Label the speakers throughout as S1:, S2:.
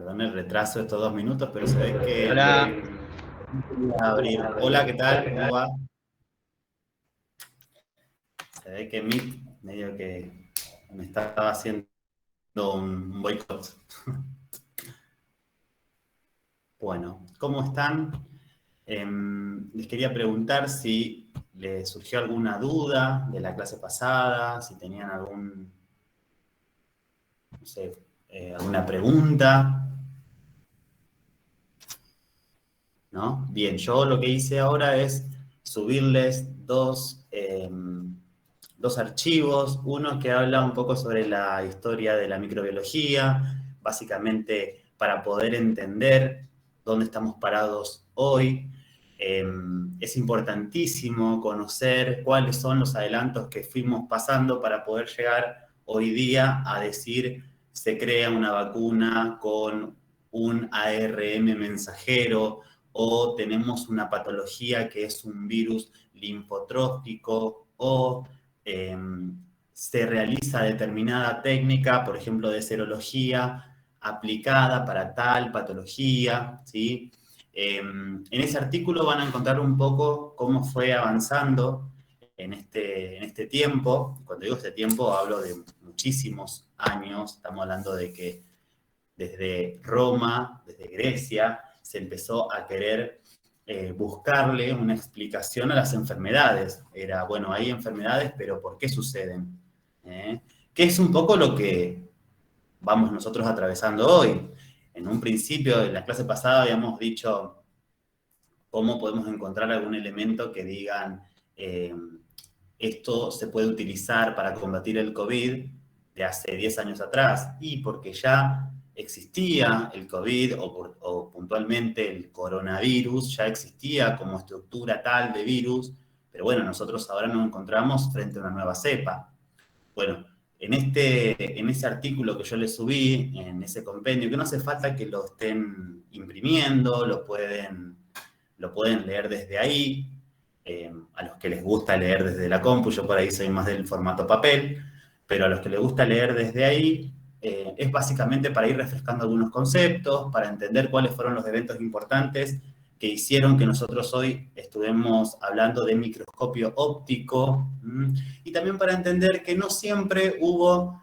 S1: Perdón el retraso de estos 2 minutos, pero se ve que...
S2: Hola.
S1: Hola, ¿qué tal? ¿Cómo va? Se ve que Meet medio que me estaba haciendo un boicot. Bueno, ¿cómo están? Les quería preguntar si les surgió alguna duda de la clase pasada, si tenían algún, no sé, alguna pregunta, ¿no? Bien, yo lo que hice ahora es subirles dos archivos, uno que habla un poco sobre la historia de la microbiología, básicamente para poder entender dónde estamos parados hoy. Es importantísimo conocer cuáles son los adelantos que fuimos pasando para poder llegar hoy día a decir se crea una vacuna con un ARN mensajero o tenemos una patología que es un virus linfotrófico o se realiza determinada técnica, por ejemplo, de serología aplicada para tal patología, ¿sí? En ese artículo van a encontrar un poco cómo fue avanzando en este tiempo. Cuando digo este tiempo, hablo de muchísimos años. Estamos hablando de que desde Roma, desde Grecia, se empezó a querer buscarle una explicación a las enfermedades. Era, bueno, hay enfermedades, pero ¿por qué suceden? Que es un poco lo que vamos nosotros atravesando hoy. En un principio, en la clase pasada habíamos dicho cómo podemos encontrar algún elemento que digan esto se puede utilizar para combatir el COVID de hace 10 años atrás, y porque ya existía el COVID o puntualmente el coronavirus, ya existía como estructura tal de virus, pero bueno, nosotros ahora nos encontramos frente a una nueva cepa. Bueno, en ese artículo que yo le subí, en ese compendio, que no hace falta que lo estén imprimiendo, lo pueden leer desde ahí, a los que les gusta leer desde la compu, yo por ahí soy más del formato papel, pero a los que les gusta leer desde ahí, es básicamente para ir refrescando algunos conceptos, para entender cuáles fueron los eventos importantes que hicieron que nosotros hoy estuvimos hablando de microscopio óptico, y también para entender que no siempre hubo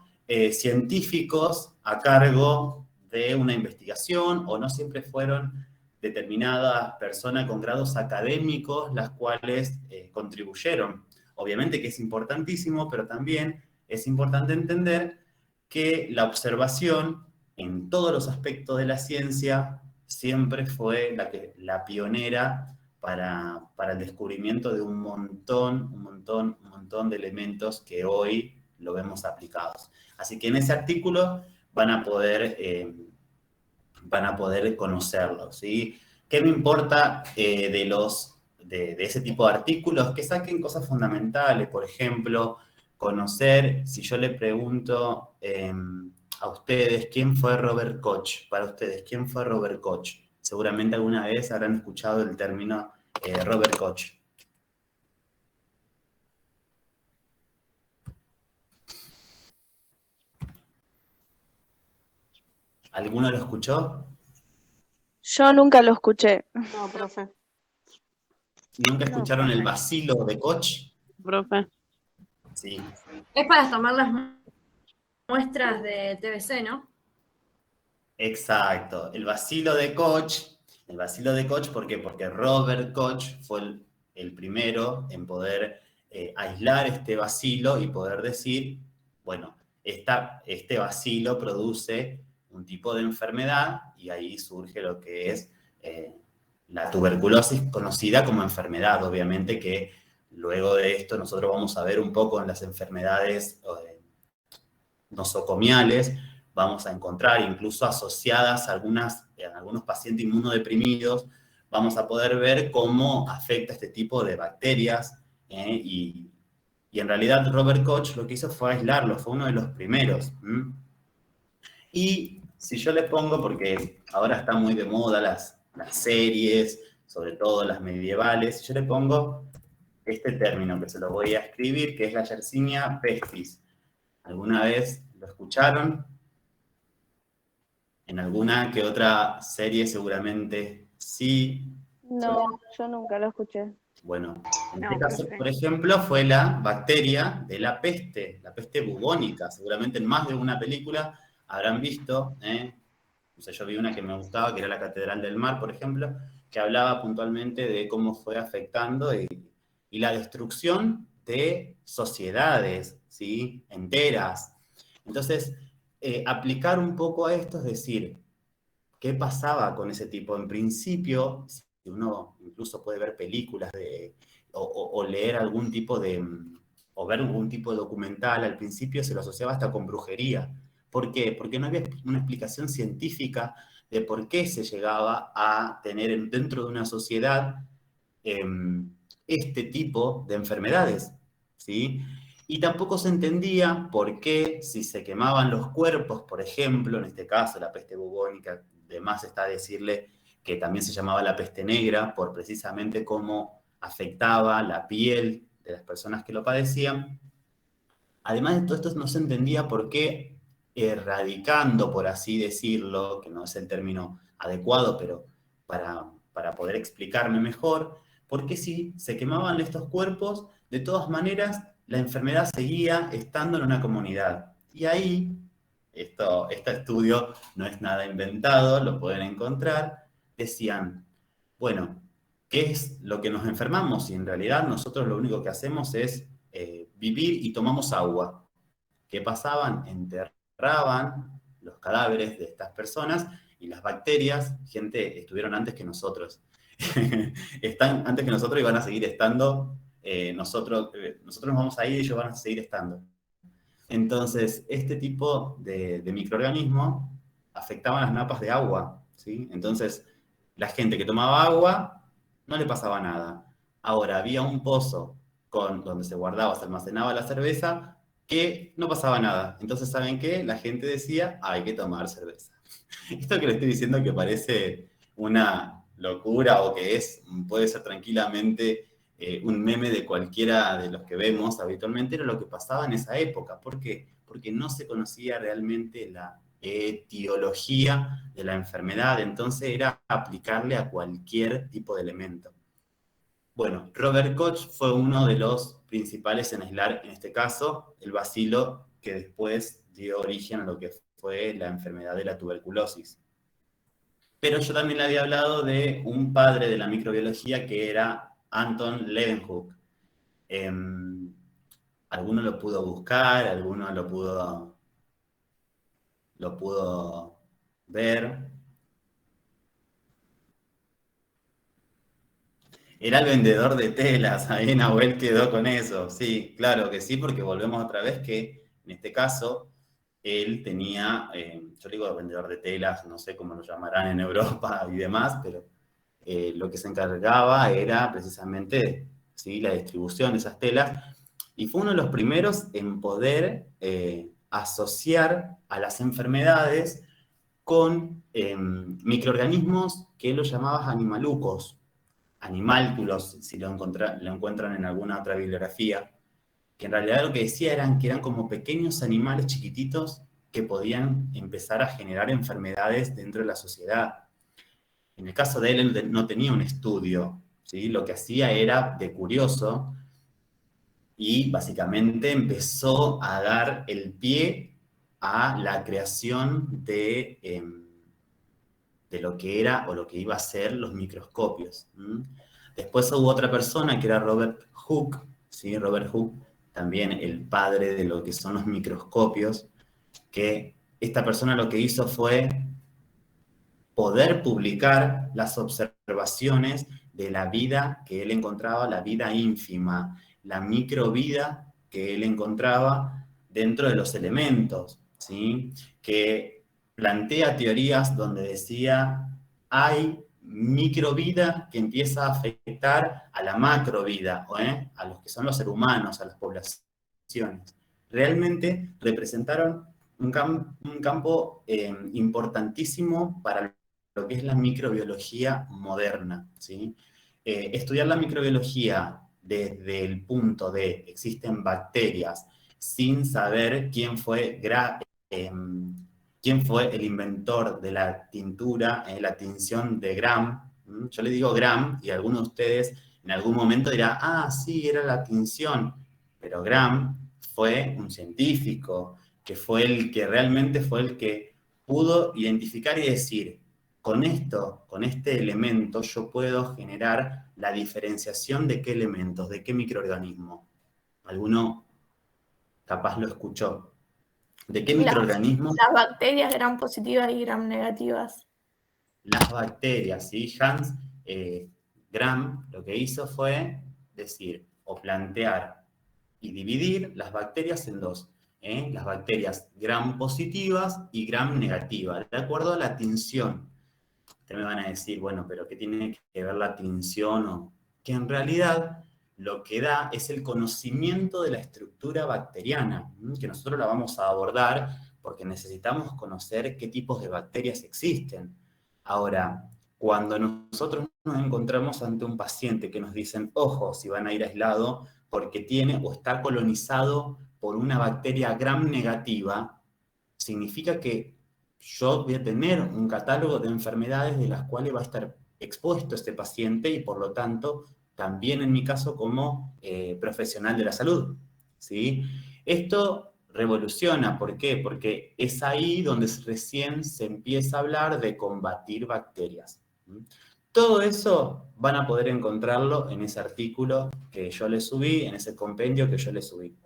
S1: científicos a cargo de una investigación o no siempre fueron determinadas personas con grados académicos las cuales contribuyeron. Obviamente que es importantísimo, pero también es importante entender que la observación en todos los aspectos de la ciencia siempre fue la pionera para el descubrimiento de un montón de elementos que hoy lo vemos aplicados. Así que en ese artículo van a poder conocerlo, ¿sí? ¿Qué me importa de ese tipo de artículos? Que saquen cosas fundamentales, por ejemplo, conocer, si yo le pregunto a ustedes, ¿quién fue Robert Koch? Para ustedes, ¿quién fue Robert Koch? Seguramente alguna vez habrán escuchado el término Robert Koch. ¿Alguno lo escuchó?
S3: Yo nunca lo escuché.
S4: No, profe.
S1: ¿Nunca escucharon el bacilo de Koch?
S4: Profe.
S1: Sí.
S5: Es para tomar las muestras de TBC, ¿no?
S1: Exacto. El bacilo de Koch, ¿por qué? Porque Robert Koch fue el primero en poder aislar este bacilo y poder decir, bueno, este bacilo produce un tipo de enfermedad y ahí surge lo que es la tuberculosis conocida como enfermedad, obviamente que luego de esto nosotros vamos a ver un poco en las enfermedades nosocomiales, vamos a encontrar incluso asociadas a algunos pacientes inmunodeprimidos, vamos a poder ver cómo afecta este tipo de bacterias, y en realidad Robert Koch lo que hizo fue aislarlo, fue uno de los primeros. Y si yo le pongo, porque ahora está muy de moda las series, sobre todo las medievales, yo le pongo este término que se lo voy a escribir, que es la Yersinia pestis. ¿Alguna vez lo escucharon? En alguna que otra serie seguramente sí.
S3: No, yo nunca lo escuché.
S1: Bueno, en este
S5: No,
S1: caso,
S5: perfecto.
S1: por ejemplo, fue la bacteria de la peste bubónica. Seguramente en más de una película habrán visto, o sea, yo vi una que me gustaba, que era La Catedral del Mar, por ejemplo, que hablaba puntualmente de cómo fue afectando y la destrucción de sociedades, ¿sí? Enteras. Entonces, aplicar un poco a esto es decir, ¿qué pasaba con ese tipo? En principio, si uno incluso puede ver películas o leer algún tipo o ver algún tipo de documental, al principio se lo asociaba hasta con brujería. ¿Por qué? Porque no había una explicación científica de por qué se llegaba a tener dentro de una sociedad eh, este tipo de enfermedades, ¿sí? Y tampoco se entendía por qué si se quemaban los cuerpos, por ejemplo, en este caso la peste bubónica, de más está decirle que también se llamaba la peste negra por precisamente cómo afectaba la piel de las personas que lo padecían. Además de todo esto no se entendía por qué erradicando, por así decirlo, que no es el término adecuado, pero para poder explicarme mejor, por qué si se quemaban estos cuerpos, de todas maneras la enfermedad seguía estando en una comunidad. Y ahí, este estudio no es nada inventado, lo pueden encontrar, decían, bueno, ¿qué es lo que nos enfermamos? Y en realidad nosotros lo único que hacemos es vivir y tomamos agua. ¿Qué pasaban? Enterraban los cadáveres de estas personas y las bacterias, gente, estuvieron antes que nosotros. Están antes que nosotros y van a seguir estando. Nosotros nos vamos a ir y ellos van a seguir estando. Entonces, este tipo de microorganismos afectaban las napas de agua, ¿sí? Entonces, la gente que tomaba agua no le pasaba nada. Ahora, había un pozo donde se guardaba, se almacenaba la cerveza, que no pasaba nada. Entonces, ¿saben qué? La gente decía, hay que tomar cerveza. Esto que le estoy diciendo que parece una locura o que puede ser tranquilamente un meme de cualquiera de los que vemos habitualmente, era lo que pasaba en esa época. ¿Por qué? Porque no se conocía realmente la etiología de la enfermedad, entonces era aplicarle a cualquier tipo de elemento. Bueno, Robert Koch fue uno de los principales en aislar, en este caso, el bacilo que después dio origen a lo que fue la enfermedad de la tuberculosis. Pero yo también le había hablado de un padre de la microbiología que era Anton Leeuwenhoek. Eh, alguno lo pudo buscar, alguno lo pudo ver. Era el vendedor de telas, ahí Nahuel quedó con eso. Sí, claro que sí, porque volvemos otra vez que en este caso él tenía, yo digo vendedor de telas, no sé cómo lo llamarán en Europa y demás, pero lo que se encargaba era precisamente, ¿sí?, la distribución de esas telas, y fue uno de los primeros en poder asociar a las enfermedades con microorganismos que él los llamaba animalucos, animálculos, si lo encuentran en alguna otra bibliografía, que en realidad lo que decía eran que eran como pequeños animales chiquititos que podían empezar a generar enfermedades dentro de la sociedad. En el caso de él no tenía un estudio, ¿sí? Lo que hacía era de curioso y básicamente empezó a dar el pie a la creación de lo que era o lo que iba a ser los microscopios. Después hubo otra persona que era Robert Hooke, ¿sí? Robert Hooke, también el padre de lo que son los microscopios, que esta persona lo que hizo fue poder publicar las observaciones de la vida que él encontraba, la vida ínfima, la microvida que él encontraba dentro de los elementos, ¿sí? Que plantea teorías donde decía, hay microvida que empieza a afectar a la macrovida, a los que son los seres humanos, a las poblaciones. Realmente representaron un campo importantísimo para lo que es la microbiología moderna, ¿sí? Estudiar la microbiología desde el punto de existen bacterias sin saber quién fue ¿Quién fue el inventor de la tintura, la tinción de Gram? Yo le digo Gram y alguno de ustedes en algún momento dirá, ah, sí, era la tinción. Pero Gram fue un científico, que fue el que realmente fue el que pudo identificar y decir, con esto, con este elemento, yo puedo generar la diferenciación de qué elementos, de qué microorganismo. Alguno capaz lo escuchó. ¿De qué microorganismo?
S2: Las bacterias gram positivas y gram negativas.
S1: Las bacterias, ¿sí? Hans Gram lo que hizo fue decir, o plantear y dividir las bacterias en dos. Las bacterias gram positivas y gram negativas, de acuerdo a la tinción. Ustedes me van a decir, bueno, pero ¿qué tiene que ver la tinción? O que en realidad lo que da es el conocimiento de la estructura bacteriana, que nosotros la vamos a abordar porque necesitamos conocer qué tipos de bacterias existen. Ahora, cuando nosotros nos encontramos ante un paciente que nos dicen, ojo, si van a ir aislado porque tiene o está colonizado por una bacteria gram negativa, significa que yo voy a tener un catálogo de enfermedades de las cuales va a estar expuesto este paciente y por lo tanto también en mi caso como profesional de la salud, ¿sí? Esto revoluciona, ¿por qué? Porque es ahí donde recién se empieza a hablar de combatir bacterias. Todo eso van a poder encontrarlo en ese artículo que yo les subí, en ese compendio que yo les subí,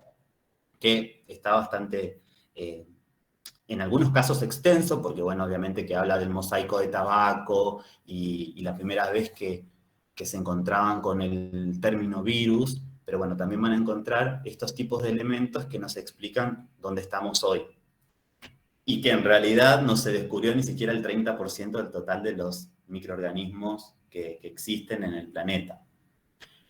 S1: que está bastante... en algunos casos extenso, porque bueno, obviamente que habla del mosaico de tabaco y la primera vez que se encontraban con el término virus, pero bueno, también van a encontrar estos tipos de elementos que nos explican dónde estamos hoy. Y que en realidad no se descubrió ni siquiera el 30% del total de los microorganismos que existen en el planeta.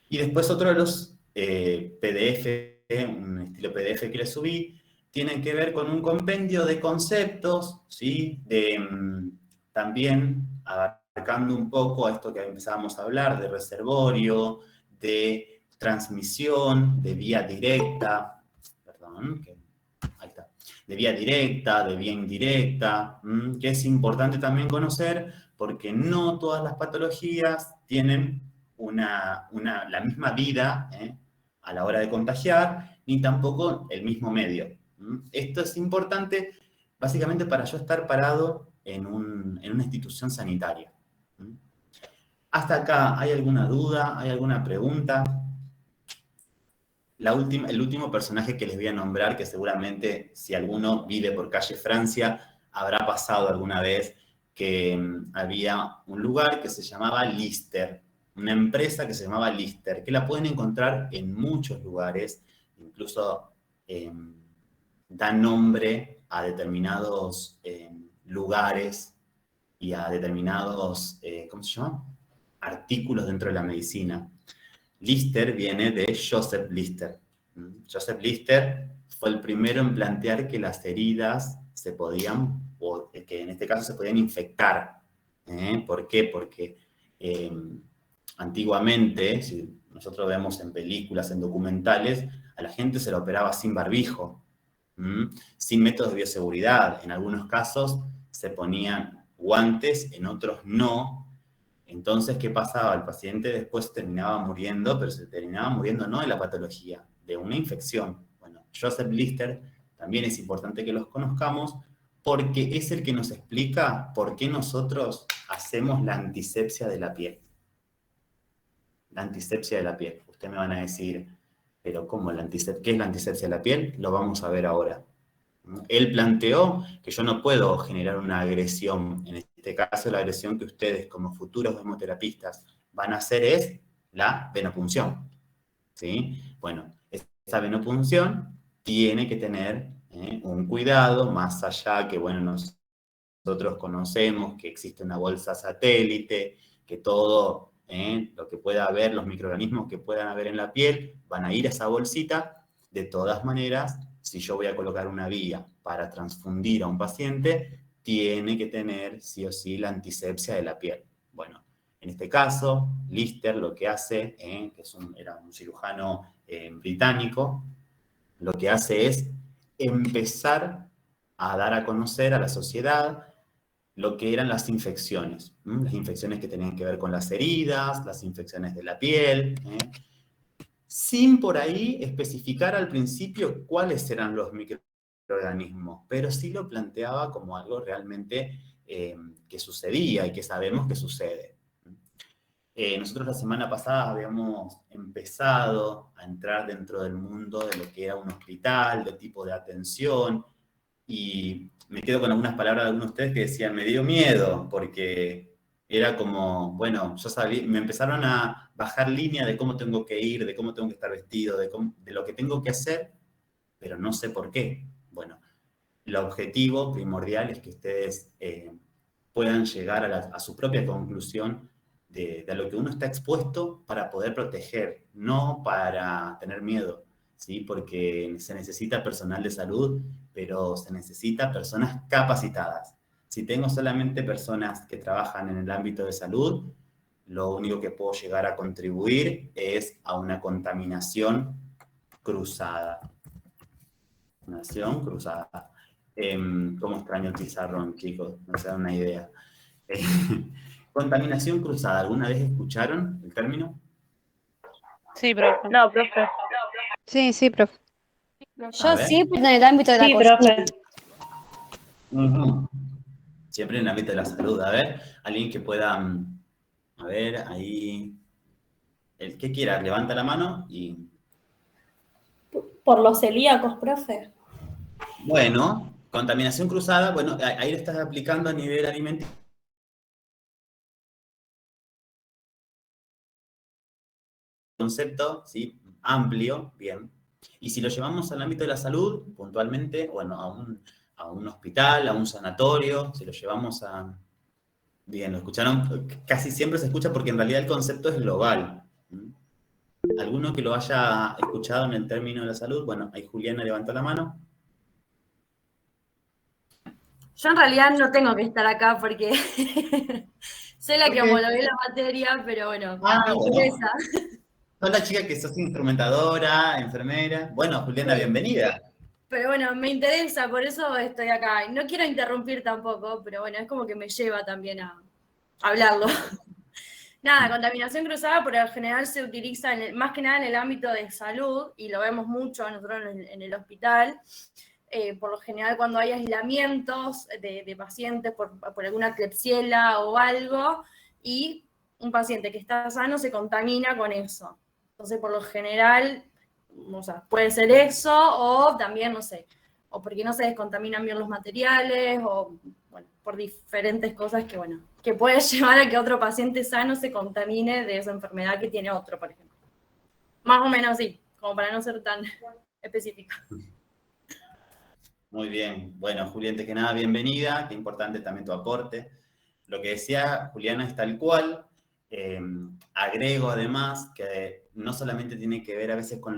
S1: Y después otro de los PDF, un estilo PDF que les subí, tienen que ver con un compendio de conceptos, ¿sí? También abarcando un poco a esto que empezábamos a hablar, de reservorio, de transmisión, de vía directa, perdón, ahí está, de vía directa, de vía indirecta, que es importante también conocer porque no todas las patologías tienen la misma vida a la hora de contagiar, ni tampoco el mismo medio. Esto es importante básicamente para yo estar parado en una institución sanitaria. Hasta acá, ¿hay alguna duda? ¿Hay alguna pregunta? El último personaje que les voy a nombrar, que seguramente si alguno vive por calle Francia, habrá pasado alguna vez que había un lugar que se llamaba Lister, una empresa que se llamaba Lister, que la pueden encontrar en muchos lugares, incluso da nombre a determinados lugares y a determinados, ¿cómo se llama? Artículos dentro de la medicina. Lister viene de Joseph Lister. Joseph Lister fue el primero en plantear que las heridas se podían, o que en este caso se podían infectar. ¿Por qué? Porque antiguamente, si nosotros vemos en películas, en documentales, a la gente se la operaba sin barbijo, sin métodos de bioseguridad. En algunos casos se ponían guantes, en otros no. Entonces, ¿qué pasaba? El paciente después terminaba muriendo, pero se terminaba muriendo no de la patología, de una infección. Bueno, Joseph Lister también es importante que los conozcamos porque es el que nos explica por qué nosotros hacemos la antisepsia de la piel. La antisepsia de la piel. Ustedes me van a decir, pero ¿cómo qué es la antisepsia de la piel? Lo vamos a ver ahora. Él planteó que yo no puedo generar una agresión, en este caso la agresión que ustedes como futuros hemoterapistas van a hacer es la venopunción, ¿sí? Bueno, esa venopunción tiene que tener un cuidado más allá que, bueno, nosotros conocemos que existe una bolsa satélite, que todo lo que pueda haber, los microorganismos que puedan haber en la piel, van a ir a esa bolsita. De todas maneras, si yo voy a colocar una vía para transfundir a un paciente, tiene que tener sí o sí la antisepsia de la piel. Bueno, en este caso, Lister lo que hace, que era un cirujano británico, lo que hace es empezar a dar a conocer a la sociedad lo que eran las infecciones. Las infecciones que tenían que ver con las heridas, las infecciones de la piel, sin por ahí especificar al principio cuáles eran los microorganismos, pero sí lo planteaba como algo realmente que sucedía y que sabemos que sucede. Nosotros la semana pasada habíamos empezado a entrar dentro del mundo de lo que era un hospital, de tipo de atención, y me quedo con algunas palabras de algunos de ustedes que decían, me dio miedo, porque era como, bueno, yo sabía, me empezaron a bajar línea de cómo tengo que ir, de cómo tengo que estar vestido, de lo que tengo que hacer, pero no sé por qué. Bueno, el objetivo primordial es que ustedes puedan llegar a su propia conclusión de a lo que uno está expuesto para poder proteger, no para tener miedo, ¿sí? Porque se necesita personal de salud, pero se necesita personas capacitadas. Si tengo solamente personas que trabajan en el ámbito de salud, lo único que puedo llegar a contribuir es a una contaminación cruzada. Contaminación cruzada. ¿Cómo extraño el pizarrón, chicos? No se dan una idea. Contaminación cruzada, ¿alguna vez escucharon el término?
S4: Sí, profe.
S3: No, profe.
S6: Sí, sí, profe.
S2: Yo sí, pero en el ámbito de la
S4: Sí,
S2: cocina.
S4: profe.
S1: Siempre en el ámbito de la salud. A ver, alguien que pueda, a ver, ahí, el que quiera, levanta la mano y...
S5: Por los celíacos, profe.
S1: Bueno, contaminación cruzada, bueno, ahí lo estás aplicando a nivel alimenticio. Concepto, ¿sí? Amplio, bien. Y si lo llevamos al ámbito de la salud, puntualmente, bueno, a un hospital, a un sanatorio, si lo llevamos a... Bien, ¿lo escucharon? Casi siempre se escucha porque en realidad el concepto es global. ¿Alguno que lo haya escuchado en el término de la salud? Bueno, ahí Juliana levantó la mano.
S5: Yo en realidad no tengo que estar acá porque soy la que
S1: ¿Por qué?
S5: homologué la materia, pero bueno,
S1: Ah,
S5: me
S1: bueno.
S5: interesa.
S1: Sos la chica que sos instrumentadora, enfermera. Bueno, Juliana,
S5: Sí.
S1: bienvenida.
S5: Pero bueno, me interesa, por eso estoy acá. No quiero interrumpir tampoco, pero bueno, es como que me lleva también a hablarlo. Nada, contaminación cruzada por lo general se utiliza más que nada en el ámbito de salud, y lo vemos mucho nosotros en el hospital. Por lo general cuando hay aislamientos de pacientes por alguna Klebsiella o algo, y un paciente que está sano se contamina con eso. Entonces, por lo general, o sea, puede ser eso, o también, no sé, o porque no se descontaminan bien los materiales, o bueno, por diferentes cosas que, bueno, que puede llevar a que otro paciente sano se contamine de esa enfermedad que tiene otro, por ejemplo. Más o menos así, como para no ser tan específica.
S1: Muy bien. Bueno, Julián, antes que nada, bienvenida. Qué importante también tu aporte. Lo que decía Juliana es tal cual. Agrego además que no solamente tiene que ver a veces con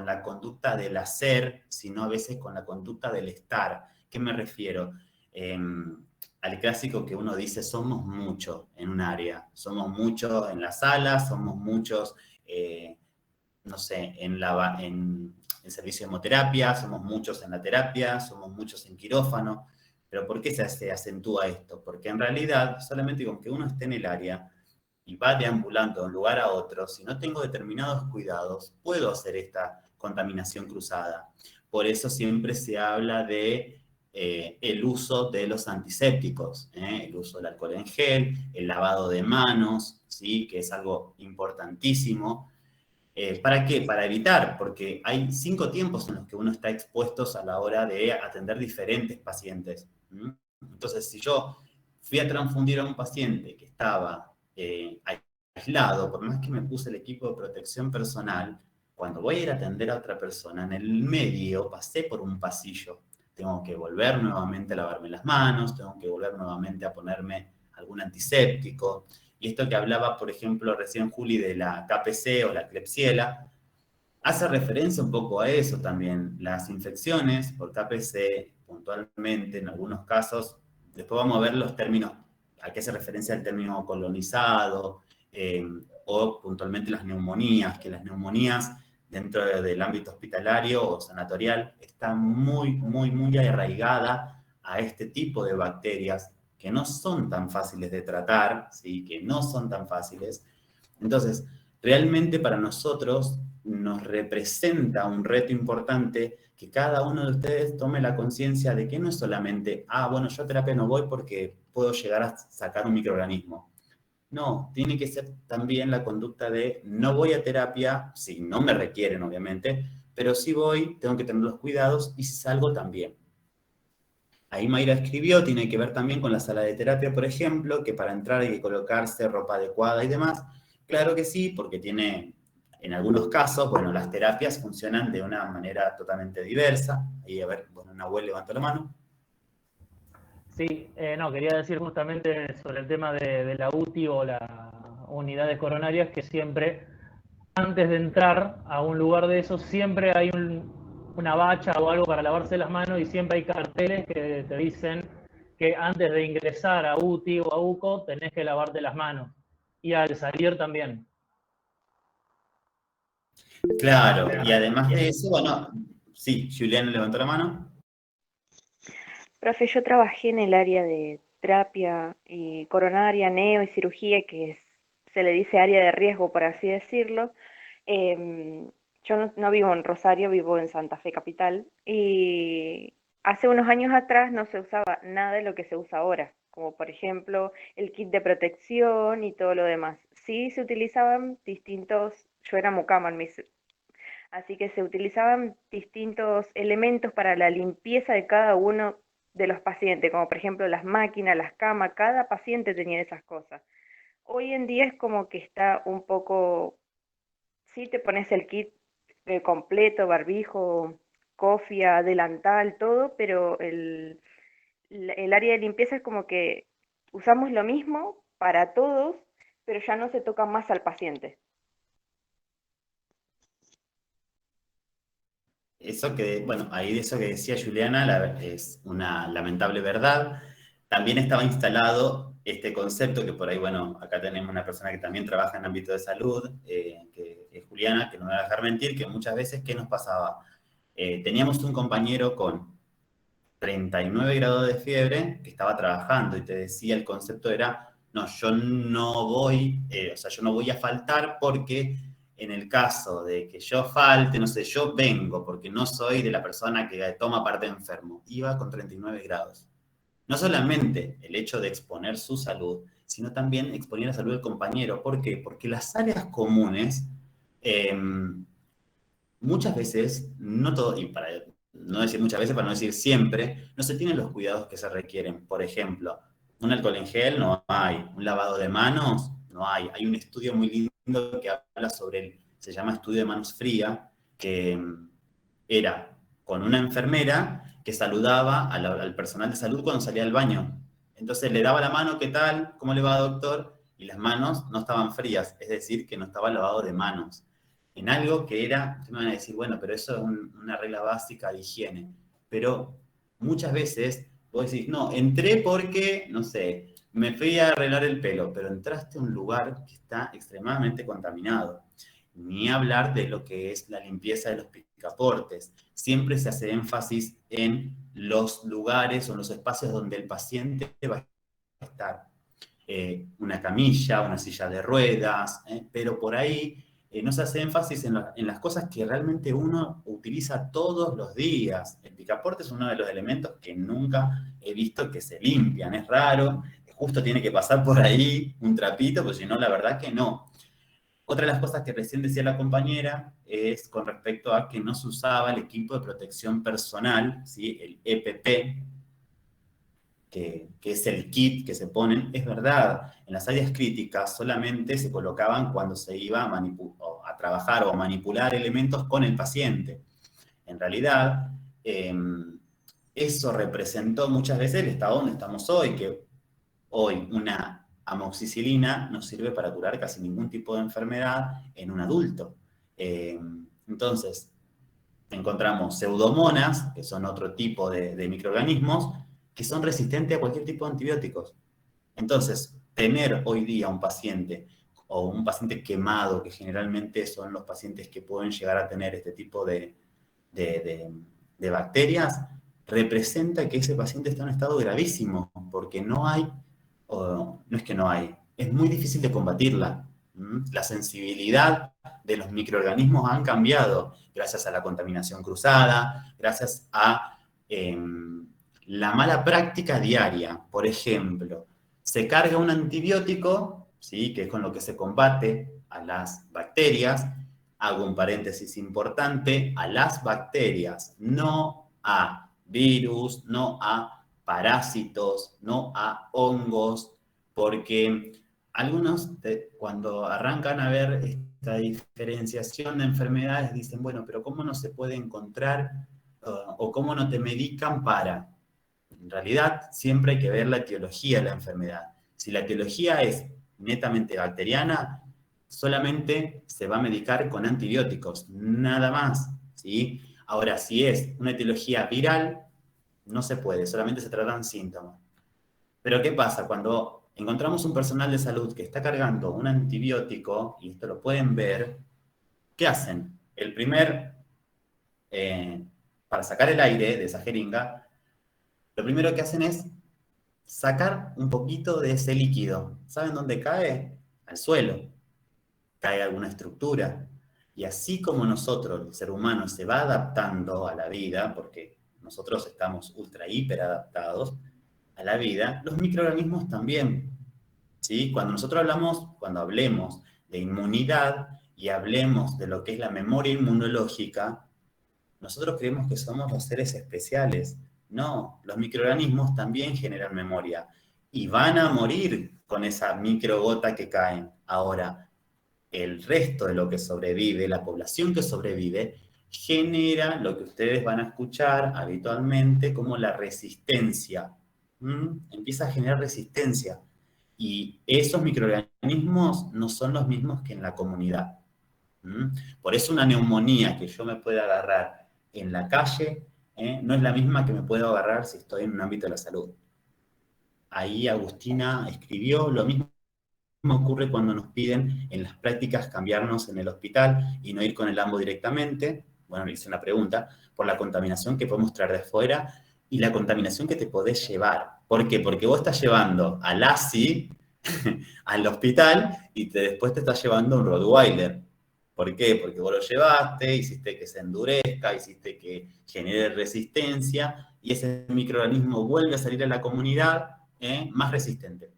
S1: la conducta del hacer, sino a veces con la conducta del estar. ¿Qué me refiero? Al clásico que uno dice, somos muchos en un área. Somos muchos en la sala, somos muchos, no sé, en servicio de hemoterapia, somos muchos en la terapia, somos muchos en quirófano. ¿Pero por qué se acentúa esto? Porque en realidad, solamente con que uno esté en el área y va deambulando de un lugar a otro, si no tengo determinados cuidados, puedo hacer esta contaminación cruzada. Por eso siempre se habla de el uso de los antisépticos, el uso del alcohol en gel, el lavado de manos, ¿sí? Que es algo importantísimo. ¿Para qué? Para evitar, porque hay 5 tiempos en los que uno está expuesto a la hora de atender diferentes pacientes. Entonces, si yo fui a transfundir a un paciente que estaba aislado, por más que me puse el equipo de protección personal, cuando voy a ir a atender a otra persona, en el medio pasé por un pasillo. Tengo que volver nuevamente a lavarme las manos, tengo que volver nuevamente a ponerme algún antiséptico. Y esto que hablaba, por ejemplo, recién Juli de la KPC o la Klebsiella, hace referencia un poco a eso también. Las infecciones por KPC, puntualmente, en algunos casos, después vamos a ver los términos, a qué hace referencia el término colonizado, o puntualmente las neumonías, que las neumonías dentro del ámbito hospitalario o sanatorial está muy, muy, muy arraigada a este tipo de bacterias que no son tan fáciles de tratar, ¿sí? Que no son tan fáciles. Entonces, realmente para nosotros nos representa un reto importante que cada uno de ustedes tome la conciencia de que no es solamente, bueno, yo a terapia no voy porque puedo llegar a sacar un microorganismo. No, tiene que ser también la conducta de no voy a terapia, si no me requieren obviamente, pero si voy, tengo que tener los cuidados y si salgo también. Ahí Mayra escribió, tiene que ver también con la sala de terapia, por ejemplo, que para entrar hay que colocarse ropa adecuada y demás. Claro que sí, porque tiene, en algunos casos, bueno, las terapias funcionan de una manera totalmente diversa. Ahí, a ver, bueno, Nahuel levantó la mano.
S7: Sí, no, quería decir justamente sobre el tema de la UTI o las unidades coronarias, que siempre, antes de entrar a un lugar de esos, siempre hay una bacha o algo para lavarse las manos y siempre hay carteles que te dicen que antes de ingresar a UTI o a UCO tenés que lavarte las manos. Y al salir también.
S1: Claro, y además de eso, bueno, sí, Juliana levantó la mano.
S3: Profe, yo trabajé en el área de terapia y coronaria, neo y cirugía, se le dice área de riesgo, por así decirlo. Yo no vivo en Rosario, vivo en Santa Fe capital, y hace unos años atrás no se usaba nada de lo que se usa ahora, como por ejemplo el kit de protección y todo lo demás. Sí se utilizaban yo era mucama, así que se utilizaban distintos elementos para la limpieza de cada uno de los pacientes, como por ejemplo las máquinas, las camas, cada paciente tenía esas cosas. Hoy en día es como que está un poco, sí te pones el kit completo, barbijo, cofia, delantal, todo, pero el área de limpieza es como que usamos lo mismo para todos, pero ya no se toca más al paciente.
S1: Eso que, bueno, ahí de eso que decía Juliana es una lamentable verdad. También estaba instalado este concepto que por ahí, bueno, acá tenemos una persona que también trabaja en el ámbito de salud, que es Juliana, que no me va a dejar mentir, que muchas veces, ¿qué nos pasaba? Teníamos un compañero con 39 grados de fiebre que estaba trabajando y te decía, el concepto era, no, yo no voy, yo no voy a faltar porque en el caso de que yo falte, no sé, yo vengo porque no soy de la persona que toma parte enfermo. Iba con 39 grados. No solamente el hecho de exponer su salud, sino también exponer la salud del compañero. ¿Por qué? Porque las áreas comunes, muchas veces, no todo, y para no decir muchas veces, para no decir siempre, no se tienen los cuidados que se requieren. Por ejemplo, un alcohol en gel no hay, un lavado de manos no hay. Hay un estudio muy lindo que habla sobre se llama estudio de manos fría, que era con una enfermera que saludaba al personal de salud cuando salía del baño. Entonces le daba la mano, ¿qué tal? ¿Cómo le va, doctor? Y las manos no estaban frías, es decir, que no estaba lavado de manos. En algo que era, me van a decir, bueno, pero eso es una regla básica de higiene. Pero muchas veces vos decís, no, entré porque, no sé, me fui a arreglar el pelo, pero entraste a un lugar que está extremadamente contaminado. Ni hablar de lo que es la limpieza de los picaportes. Siempre se hace énfasis en los lugares o en los espacios donde el paciente va a estar. Una camilla, una silla de ruedas, pero por ahí no se hace énfasis en las cosas que realmente uno utiliza todos los días. El picaporte es uno de los elementos que nunca he visto que se limpian, es raro, justo tiene que pasar por ahí un trapito, pues si no, la verdad que no. Otra de las cosas que recién decía la compañera es con respecto a que no se usaba el equipo de protección personal, ¿sí? El EPP, que es el kit que se ponen. Es verdad, en las áreas críticas solamente se colocaban cuando se iba a trabajar o a manipular elementos con el paciente. En realidad, eso representó muchas veces el estado donde estamos hoy, que hoy una amoxicilina no sirve para curar casi ningún tipo de enfermedad en un adulto. Entonces, encontramos pseudomonas, que son otro tipo de microorganismos, que son resistentes a cualquier tipo de antibióticos. Entonces, tener hoy día un paciente o un paciente quemado, que generalmente son los pacientes que pueden llegar a tener este tipo de bacterias, representa que ese paciente está en un estado gravísimo, porque no hay, no es que no hay, es muy difícil de combatirla. La sensibilidad de los microorganismos han cambiado gracias a la contaminación cruzada, gracias a la mala práctica diaria. Por ejemplo, se carga un antibiótico, ¿sí?, que es con lo que se combate a las bacterias. Hago un paréntesis importante, a las bacterias, no a virus, no a parásitos, no a hongos, porque algunos cuando arrancan a ver esta diferenciación de enfermedades dicen, bueno, pero ¿cómo no se puede encontrar o cómo no te medican para? En realidad, siempre hay que ver la etiología de la enfermedad. Si la etiología es netamente bacteriana, solamente se va a medicar con antibióticos, nada más, ¿sí? Ahora, si es una etiología viral, no se puede, solamente se tratan síntomas. Pero ¿qué pasa? Cuando encontramos un personal de salud que está cargando un antibiótico, y esto lo pueden ver, ¿qué hacen? El primer, para sacar el aire de esa jeringa, lo primero que hacen es sacar un poquito de ese líquido. ¿Saben dónde cae? Al suelo. Cae alguna estructura. Y así como nosotros, el ser humano, se va adaptando a la vida, porque nosotros estamos ultra hiper adaptados a la vida, los microorganismos también. ¿Sí? Cuando hablemos de inmunidad y hablemos de lo que es la memoria inmunológica, nosotros creemos que somos los seres especiales. No, los microorganismos también generan memoria y van a morir con esa microgota que caen. Ahora, el resto de lo que sobrevive, la población que sobrevive, genera lo que ustedes van a escuchar habitualmente como la resistencia. Empieza a generar resistencia. Y esos microorganismos no son los mismos que en la comunidad. Por eso una neumonía que yo me pueda agarrar en la calle, no es la misma que me puedo agarrar si estoy en un ámbito de la salud. Ahí Agustina escribió, lo mismo ocurre cuando nos piden en las prácticas cambiarnos en el hospital y no ir con el AMBO directamente. Bueno, le hice una pregunta, por la contaminación que podemos traer de afuera y la contaminación que te podés llevar. ¿Por qué? Porque vos estás llevando al ASI al hospital y después te estás llevando un Rottweiler. ¿Por qué? Porque vos lo llevaste, hiciste que se endurezca, hiciste que genere resistencia y ese microorganismo vuelve a salir a la comunidad más resistente.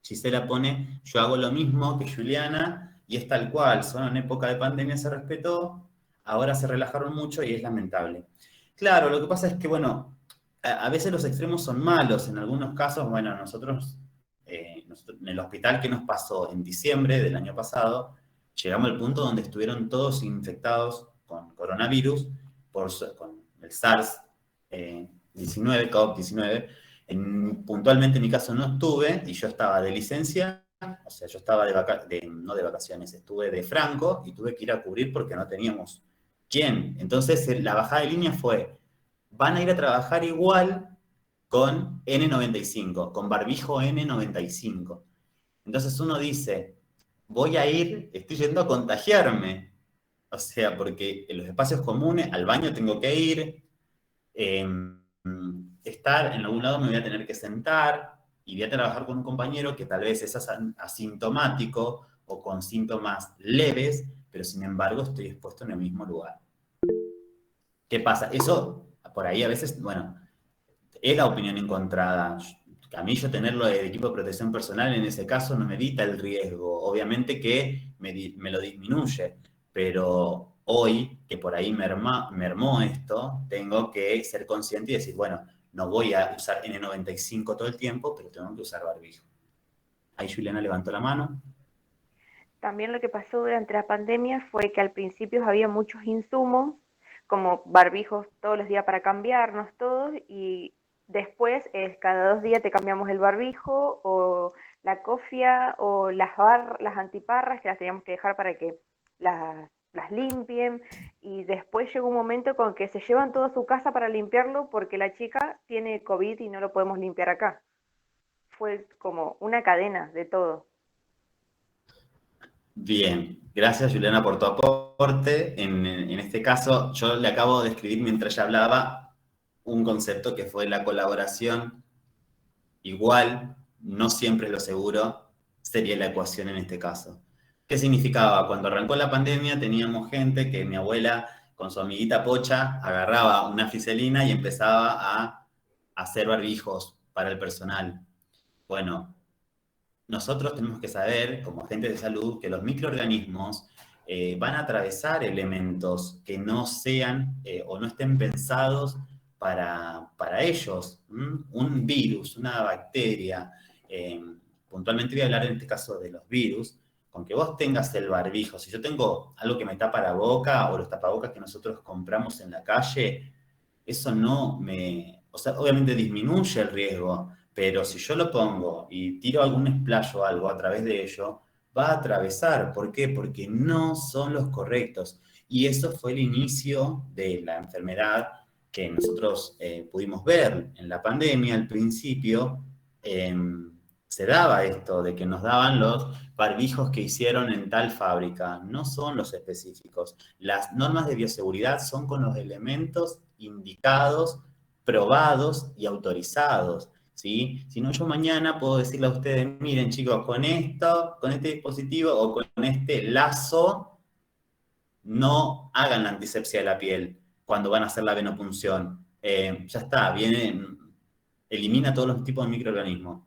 S1: Gisela pone, yo hago lo mismo que Juliana y es tal cual, solo en época de pandemia se respetó, ahora se relajaron mucho y es lamentable. Claro, lo que pasa es que, bueno, a veces los extremos son malos, en algunos casos, bueno, nosotros en el hospital que nos pasó en diciembre del año pasado, llegamos al punto donde estuvieron todos infectados con coronavirus, con el SARS-19, COVID-19. Puntualmente en mi caso no estuve, y yo estaba de licencia, o sea, yo estaba no de vacaciones, estuve de franco, y tuve que ir a cubrir porque no teníamos quién. Entonces la bajada de línea fue, van a ir a trabajar igual con N95, con barbijo N95. Entonces uno dice, estoy yendo a contagiarme. O sea, porque en los espacios comunes, al baño tengo que ir, estar en algún lado me voy a tener que sentar y voy a trabajar con un compañero que tal vez es asintomático o con síntomas leves, pero sin embargo estoy expuesto en el mismo lugar. ¿Qué pasa? Eso, por ahí a veces, bueno, es la opinión encontrada. A mí yo tenerlo de equipo de protección personal en ese caso no me evita el riesgo. Obviamente que me lo disminuye, pero hoy, que por ahí mermó esto, tengo que ser consciente y decir, bueno, no voy a usar N95 todo el tiempo, pero tengo que usar barbijo. Ahí Juliana levantó la mano.
S3: También lo que pasó durante la pandemia fue que al principio había muchos insumos, como barbijos todos los días para cambiarnos todos, y después cada 2 días te cambiamos el barbijo o la cofia o las antiparras que las teníamos que dejar para que las limpien, y después llegó un momento con que se llevan todo a su casa para limpiarlo porque la chica tiene COVID y no lo podemos limpiar acá. Fue como una cadena de todo.
S1: Bien, gracias Juliana por tu aporte. En este caso, yo le acabo de escribir mientras ella hablaba un concepto que fue la colaboración. Igual, no siempre lo seguro, sería la ecuación en este caso. ¿Qué significaba? Cuando arrancó la pandemia teníamos gente que mi abuela con su amiguita Pocha agarraba una friselina y empezaba a hacer barbijos para el personal. Bueno, nosotros tenemos que saber, como agentes de salud, que los microorganismos van a atravesar elementos que no sean o no estén pensados para ellos. Un virus, una bacteria, puntualmente voy a hablar en este caso de los virus, con que vos tengas el barbijo, si yo tengo algo que me tapa la boca o los tapabocas que nosotros compramos en la calle, eso no me... O sea, obviamente disminuye el riesgo, pero si yo lo pongo y tiro algún splash o algo a través de ello, va a atravesar. ¿Por qué? Porque no son los correctos. Y eso fue el inicio de la enfermedad que nosotros pudimos ver en la pandemia. Al principio se daba esto de que nos daban los barbijos que hicieron en tal fábrica. No son los específicos. Las normas de bioseguridad son con los elementos indicados, probados y autorizados. ¿Sí? Si no, yo mañana puedo decirle a ustedes, miren chicos, con esto, con este dispositivo o con este lazo, no hagan la antisepsia de la piel cuando van a hacer la venopunción. Ya está, elimina todos los tipos de microorganismos.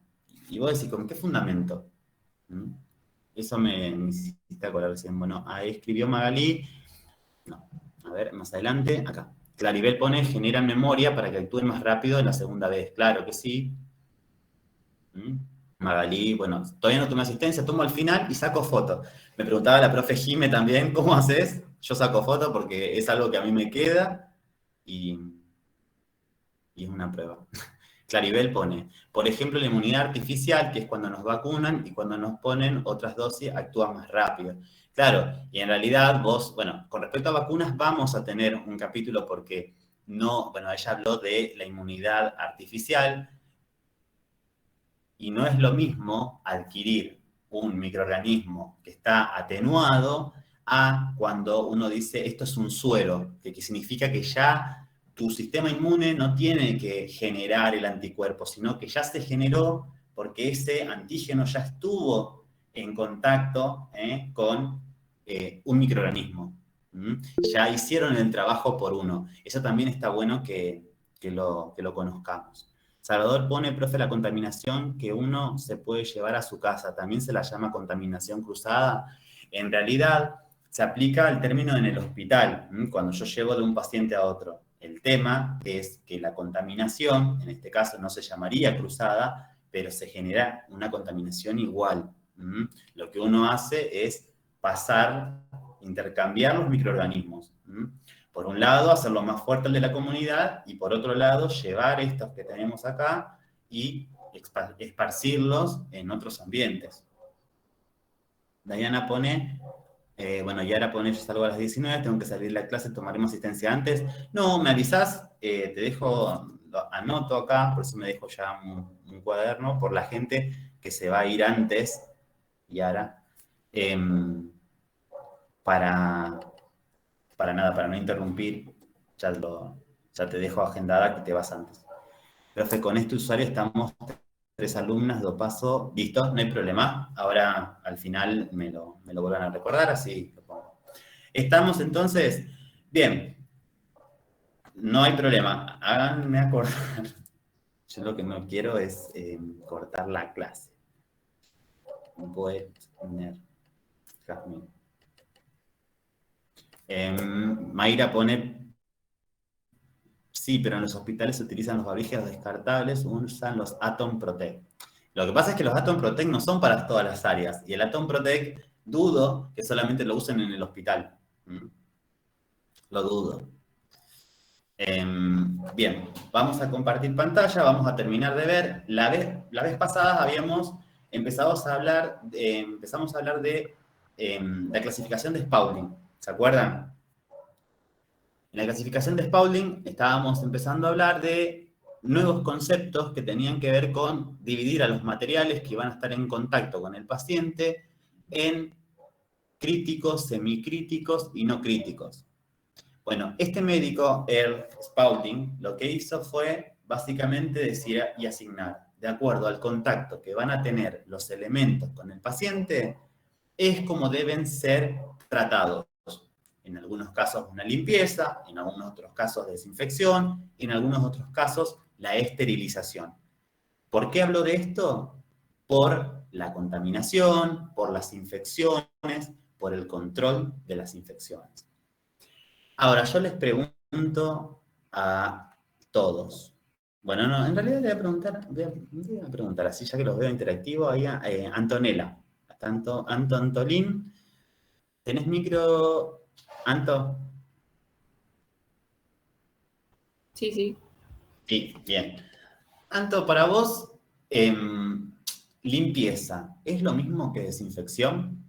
S1: Y vos decís, ¿con qué fundamento? Eso me hiciste acordar recién. Bueno, ahí escribió Magalí. No, a ver, más adelante, acá. Claribel pone, genera memoria para que actúen más rápido en la segunda vez. Claro que sí. Magalí, bueno, todavía no tomé asistencia, tomo al final y saco foto. Me preguntaba la profe Jime también, ¿cómo haces? Yo saco foto porque es algo que a mí me queda y es una prueba. Claribel pone, por ejemplo, la inmunidad artificial, que es cuando nos vacunan y cuando nos ponen otras dosis, actúa más rápido. Claro, y en realidad vos, bueno, con respecto a vacunas vamos a tener un capítulo porque no, bueno, ella habló de la inmunidad artificial y no es lo mismo adquirir un microorganismo que está atenuado a cuando uno dice esto es un suero, que significa que ya tu sistema inmune no tiene que generar el anticuerpo, sino que ya se generó porque ese antígeno ya estuvo en contacto con un microorganismo. Ya hicieron el trabajo por uno. Eso también está bueno que lo conozcamos. Salvador pone, profe, la contaminación que uno se puede llevar a su casa. También se la llama contaminación cruzada. En realidad, se aplica el término en el hospital, cuando yo llevo de un paciente a otro. El tema es que la contaminación, en este caso no se llamaría cruzada, pero se genera una contaminación igual. Lo que uno hace es intercambiar los microorganismos. Por un lado, hacerlo más fuerte el de la comunidad, y por otro lado, llevar estos que tenemos acá y esparcirlos en otros ambientes. Diana pone, bueno, Yara pone, yo salgo a las 19, tengo que salir de la clase, tomaremos asistencia antes. No, me avisás, te dejo, anoto acá, por eso me dejo ya un cuaderno, por la gente que se va a ir antes, Yara, para no interrumpir, ya te dejo agendada que te vas antes. Profe, con este usuario estamos 3 alumnas, do paso, listo, no hay problema. Ahora al final me lo vuelvan a recordar, así lo pongo. Estamos entonces, bien, no hay problema, háganme acordar. Yo lo que no quiero es cortar la clase. Mayra pone, sí, pero en los hospitales se utilizan los barbijos descartables, usan los Atom Protect. Lo que pasa es que los Atom Protect no son para todas las áreas, y el Atom Protect dudo que solamente lo usen en el hospital. Lo dudo. Bien, vamos a compartir pantalla, vamos a terminar de ver. La vez pasada habíamos empezamos a hablar de la clasificación de Spaulding. ¿Se acuerdan? En la clasificación de Spaulding estábamos empezando a hablar de nuevos conceptos que tenían que ver con dividir a los materiales que van a estar en contacto con el paciente en críticos, semicríticos y no críticos. Bueno, este médico, Earl Spalding, lo que hizo fue básicamente decir y asignar, de acuerdo al contacto que van a tener los elementos con el paciente, es como deben ser tratados. En algunos casos una limpieza, en algunos otros casos desinfección, en algunos otros casos la esterilización. ¿Por qué hablo de esto? Por la contaminación, por las infecciones, por el control de las infecciones. Ahora, yo les pregunto a todos. Bueno, no, en realidad voy a preguntar así, ya que los veo interactivos, ahí a Antonella. Antolín, ¿tenés micro, Anto?
S8: Sí.
S1: Sí, bien. Anto, para vos, limpieza, ¿es lo mismo que desinfección?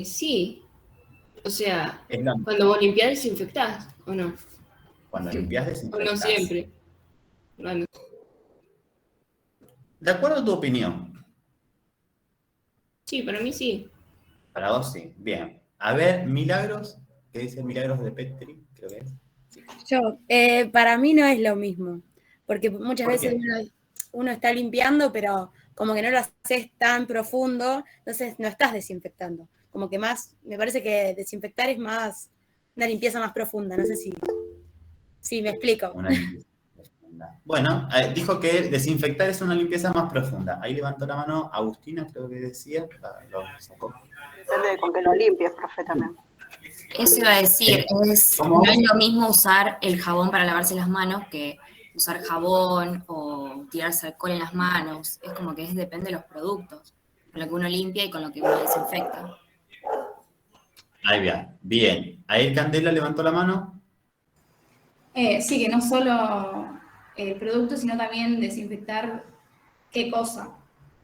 S8: Sí. O sea,
S1: Es lo-
S8: cuando vos limpiás, desinfectás, ¿o no?
S1: Cuando limpias,
S8: O
S1: desinfectás.
S8: no siempre. Bueno,
S1: De acuerdo a tu opinión.
S8: sí, para mí sí.
S1: Para vos sí. Bien. A ver, Milagros, ¿qué dice Milagros de Petri? Creo que es.
S2: Yo, para mí no es lo mismo, porque muchas
S1: ¿Por
S2: veces
S1: qué?
S2: uno está limpiando, pero como que no lo haces tan profundo, entonces no estás desinfectando. Como que más, me parece que desinfectar es más, una limpieza más profunda, no sé si me explico.
S1: Una limpieza profunda. Bueno, dijo que desinfectar es una limpieza más profunda. Ahí levantó la mano Agustina, creo que decía. Lo sacó.
S9: Depende de con que lo limpies, profe, también.
S10: Eso iba a decir,
S1: ¿Cómo?
S10: no es lo mismo usar el jabón para lavarse las manos que usar jabón o tirarse alcohol en las manos. Es como que depende de los productos, con lo que uno limpia y con lo que uno desinfecta.
S1: Ahí va. Bien. Ahí Candela levantó la mano.
S11: Sí, que no solo el producto, sino también desinfectar qué cosa.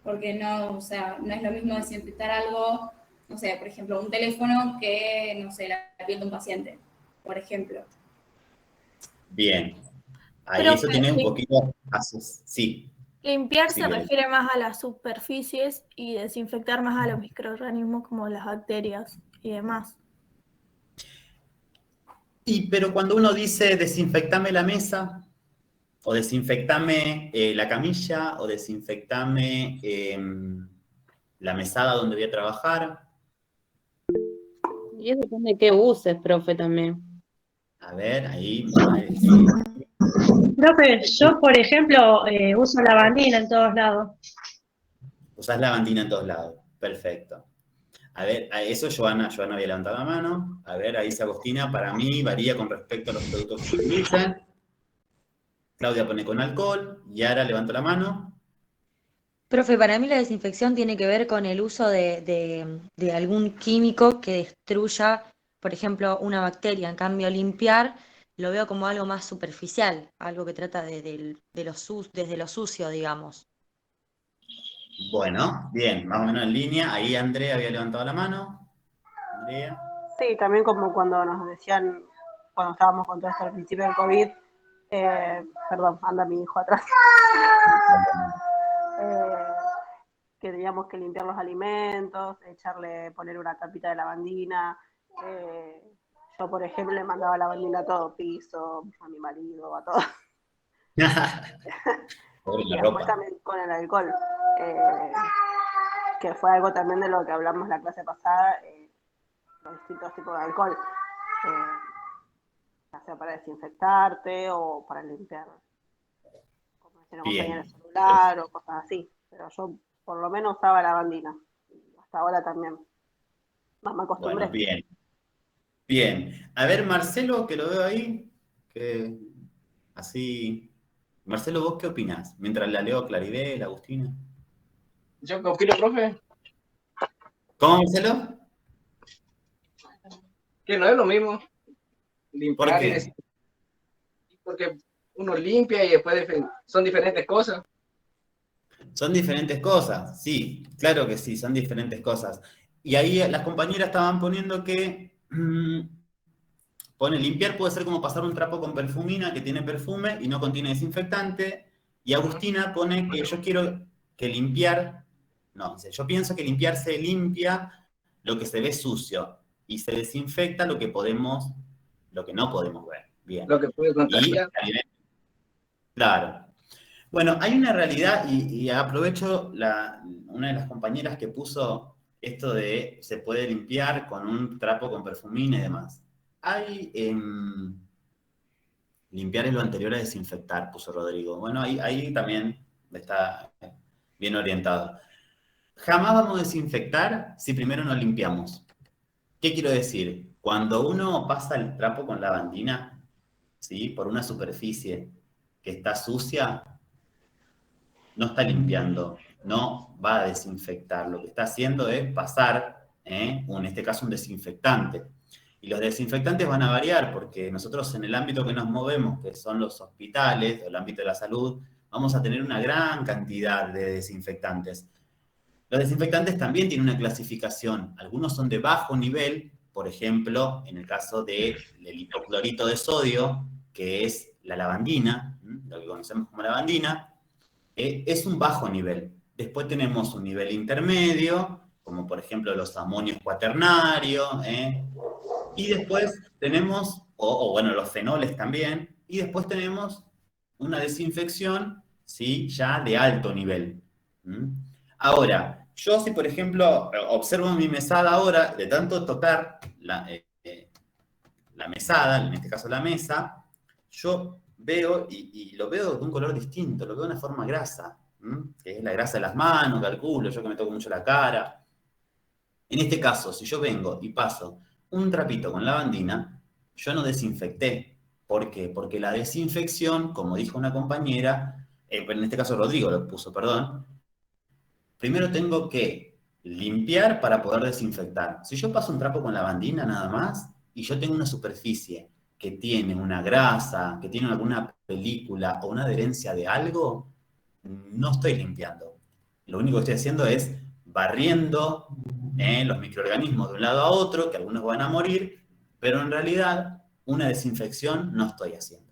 S11: Porque no, o sea, no es lo mismo desinfectar algo, no sé, por ejemplo, un teléfono que, no sé, la piel de un paciente, por ejemplo.
S1: Bien. Ahí
S5: Pero
S1: eso tiene un poquito... Sí.
S5: limpiar
S1: Sí,
S5: se
S1: bien.
S5: refiere más a las superficies y desinfectar más a los microorganismos como las bacterias y demás.
S1: Pero cuando uno dice desinfectame la mesa, o desinfectame la camilla, o desinfectame la mesada donde voy a trabajar.
S6: Y eso depende de qué uses, profe, también.
S1: A ver, ahí.
S12: Profe, yo, por ejemplo, uso lavandina en todos lados.
S1: Usás lavandina en todos lados. Perfecto. A ver, a eso Joana había levantado la mano. A ver, ahí dice Agustina, para mí varía con respecto a los productos que se utilizan. Claudia pone con alcohol. Yara levantó la mano.
S13: Profe, para mí la desinfección tiene que ver con el uso de algún químico que destruya, por ejemplo, una bacteria. En cambio, limpiar lo veo como algo más superficial, algo que trata desde lo sucio, digamos.
S1: Bueno, bien, más o menos en línea. Ahí Andrea había levantado la mano. Andrea.
S9: Sí, también como cuando nos decían, cuando estábamos con todo esto al principio del COVID, perdón, anda mi hijo atrás, que teníamos que limpiar los alimentos, poner una tapita de lavandina. Yo, por ejemplo, le mandaba lavandina a todo piso, a mi marido, a todo. Y después también con el alcohol, que fue algo también de lo que hablamos la clase pasada, los distintos tipos de alcohol, ya sea para desinfectarte o para limpiar, como decía una compañera, el celular o cosas así. Pero yo por lo menos usaba lavandina, y hasta ahora también. Más me acostumbré.
S1: Bueno, bien. Bien. A ver, Marcelo, que lo veo ahí, que así... Marcelo, ¿vos qué opinás? Mientras la leo Claribel, Agustina.
S14: ¿Yo qué opino, profe?
S1: ¿Cómo, Marcelo?
S14: Que no es lo mismo. Limpiar.
S1: ¿Por qué?
S14: Porque uno limpia y después son diferentes cosas.
S1: Son diferentes cosas, sí, claro que sí, son diferentes cosas. Y ahí las compañeras estaban poniendo que pone limpiar puede ser como pasar un trapo con perfumina que tiene perfume y no contiene desinfectante. Y Agustina pone que yo quiero que limpiar No, dice, yo pienso que limpiar se limpia lo que se ve sucio y se desinfecta lo que no podemos ver. Bien.
S14: Lo que puede contagiar.
S1: Claro. Bueno, hay una realidad, y aprovecho una de las compañeras que puso esto de se puede limpiar con un trapo con perfumina y demás. Limpiar es lo anterior a desinfectar, puso Rodrigo. Bueno, ahí también está bien orientado. Jamás vamos a desinfectar si primero no limpiamos. ¿Qué quiero decir? Cuando uno pasa el trapo con lavandina, ¿sí?, por una superficie que está sucia, no está limpiando, no va a desinfectar. Lo que está haciendo es pasar, en este caso, un desinfectante. Y los desinfectantes van a variar porque nosotros en el ámbito que nos movemos, que son los hospitales o el ámbito de la salud, vamos a tener una gran cantidad de desinfectantes. Los desinfectantes también tienen una clasificación. Algunos son de bajo nivel, por ejemplo, en el caso del hipoclorito de sodio, que es la lavandina, lo que conocemos como lavandina, es un bajo nivel. Después tenemos un nivel intermedio, como por ejemplo los amonios cuaternarios, y después tenemos, bueno, los fenoles también, y después tenemos una desinfección, ¿sí?, ya de alto nivel. Ahora, yo si por ejemplo observo mi mesada ahora, de tanto tocar la mesada, en este caso la mesa, yo veo, y lo veo de un color distinto, lo veo de una forma grasa, que es la grasa de las manos, calculo, yo que me toco mucho la cara. En este caso, si yo vengo y paso un trapito con lavandina, yo no desinfecté. ¿Por qué? Porque la desinfección, como dijo una compañera, en este caso Rodrigo lo puso, perdón, primero tengo que limpiar para poder desinfectar. Si yo paso un trapo con lavandina nada más, y yo tengo una superficie que tiene una grasa, que tiene alguna película o una adherencia de algo, no estoy limpiando. Lo único que estoy haciendo es barriendo los microorganismos de un lado a otro, que algunos van a morir, pero en realidad una desinfección no estoy haciendo.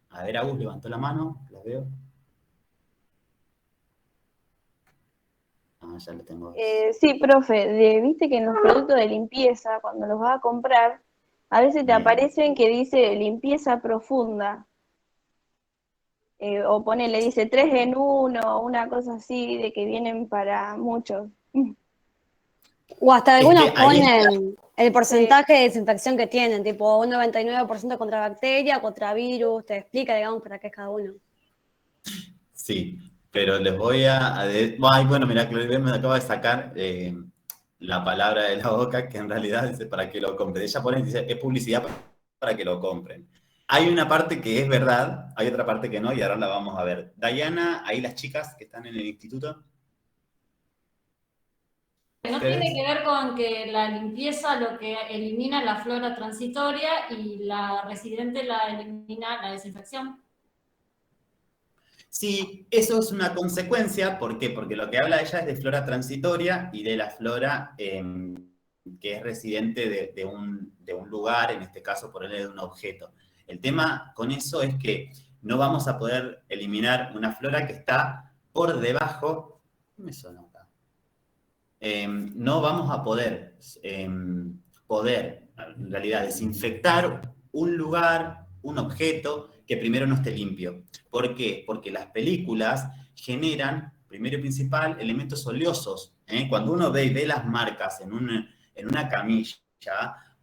S1: A ver, Agus levantó la mano, la veo. Ah, ya lo tengo.
S15: Sí, profe, viste que en los productos de limpieza, cuando los vas a comprar, a veces te aparecen que dice limpieza profunda. O le dice 3 en 1, una cosa así, de que vienen para muchos.
S2: O hasta algunos
S1: Es que ahí
S2: ponen el porcentaje de desinfección que tienen, tipo un 99% contra bacteria, contra virus, te explica, digamos, para qué es cada uno.
S1: Sí, pero les voy ay, bueno, mira, Claudia me acaba de sacar la palabra de la boca, que en realidad dice para que lo compren. Ella pone, dice, es publicidad para que lo compren. Hay una parte que es verdad, hay otra parte que no, y ahora la vamos a ver. Diana, ahí las chicas que están en el instituto.
S5: No tiene que ver con que la limpieza lo que elimina es la flora transitoria y la residente la elimina la desinfección.
S1: Sí, eso es una consecuencia. ¿Por qué? Porque lo que habla ella es de flora transitoria y de la flora que es residente de un lugar, en este caso por de un objeto. El tema con eso es que no vamos a poder eliminar una flora que está por debajo. ¿Qué me sonó acá? No vamos a poder, en realidad, desinfectar un lugar, un objeto que primero no esté limpio. ¿Por qué? Porque las películas generan, primero y principal, elementos oleosos. Cuando uno ve las marcas en una camilla,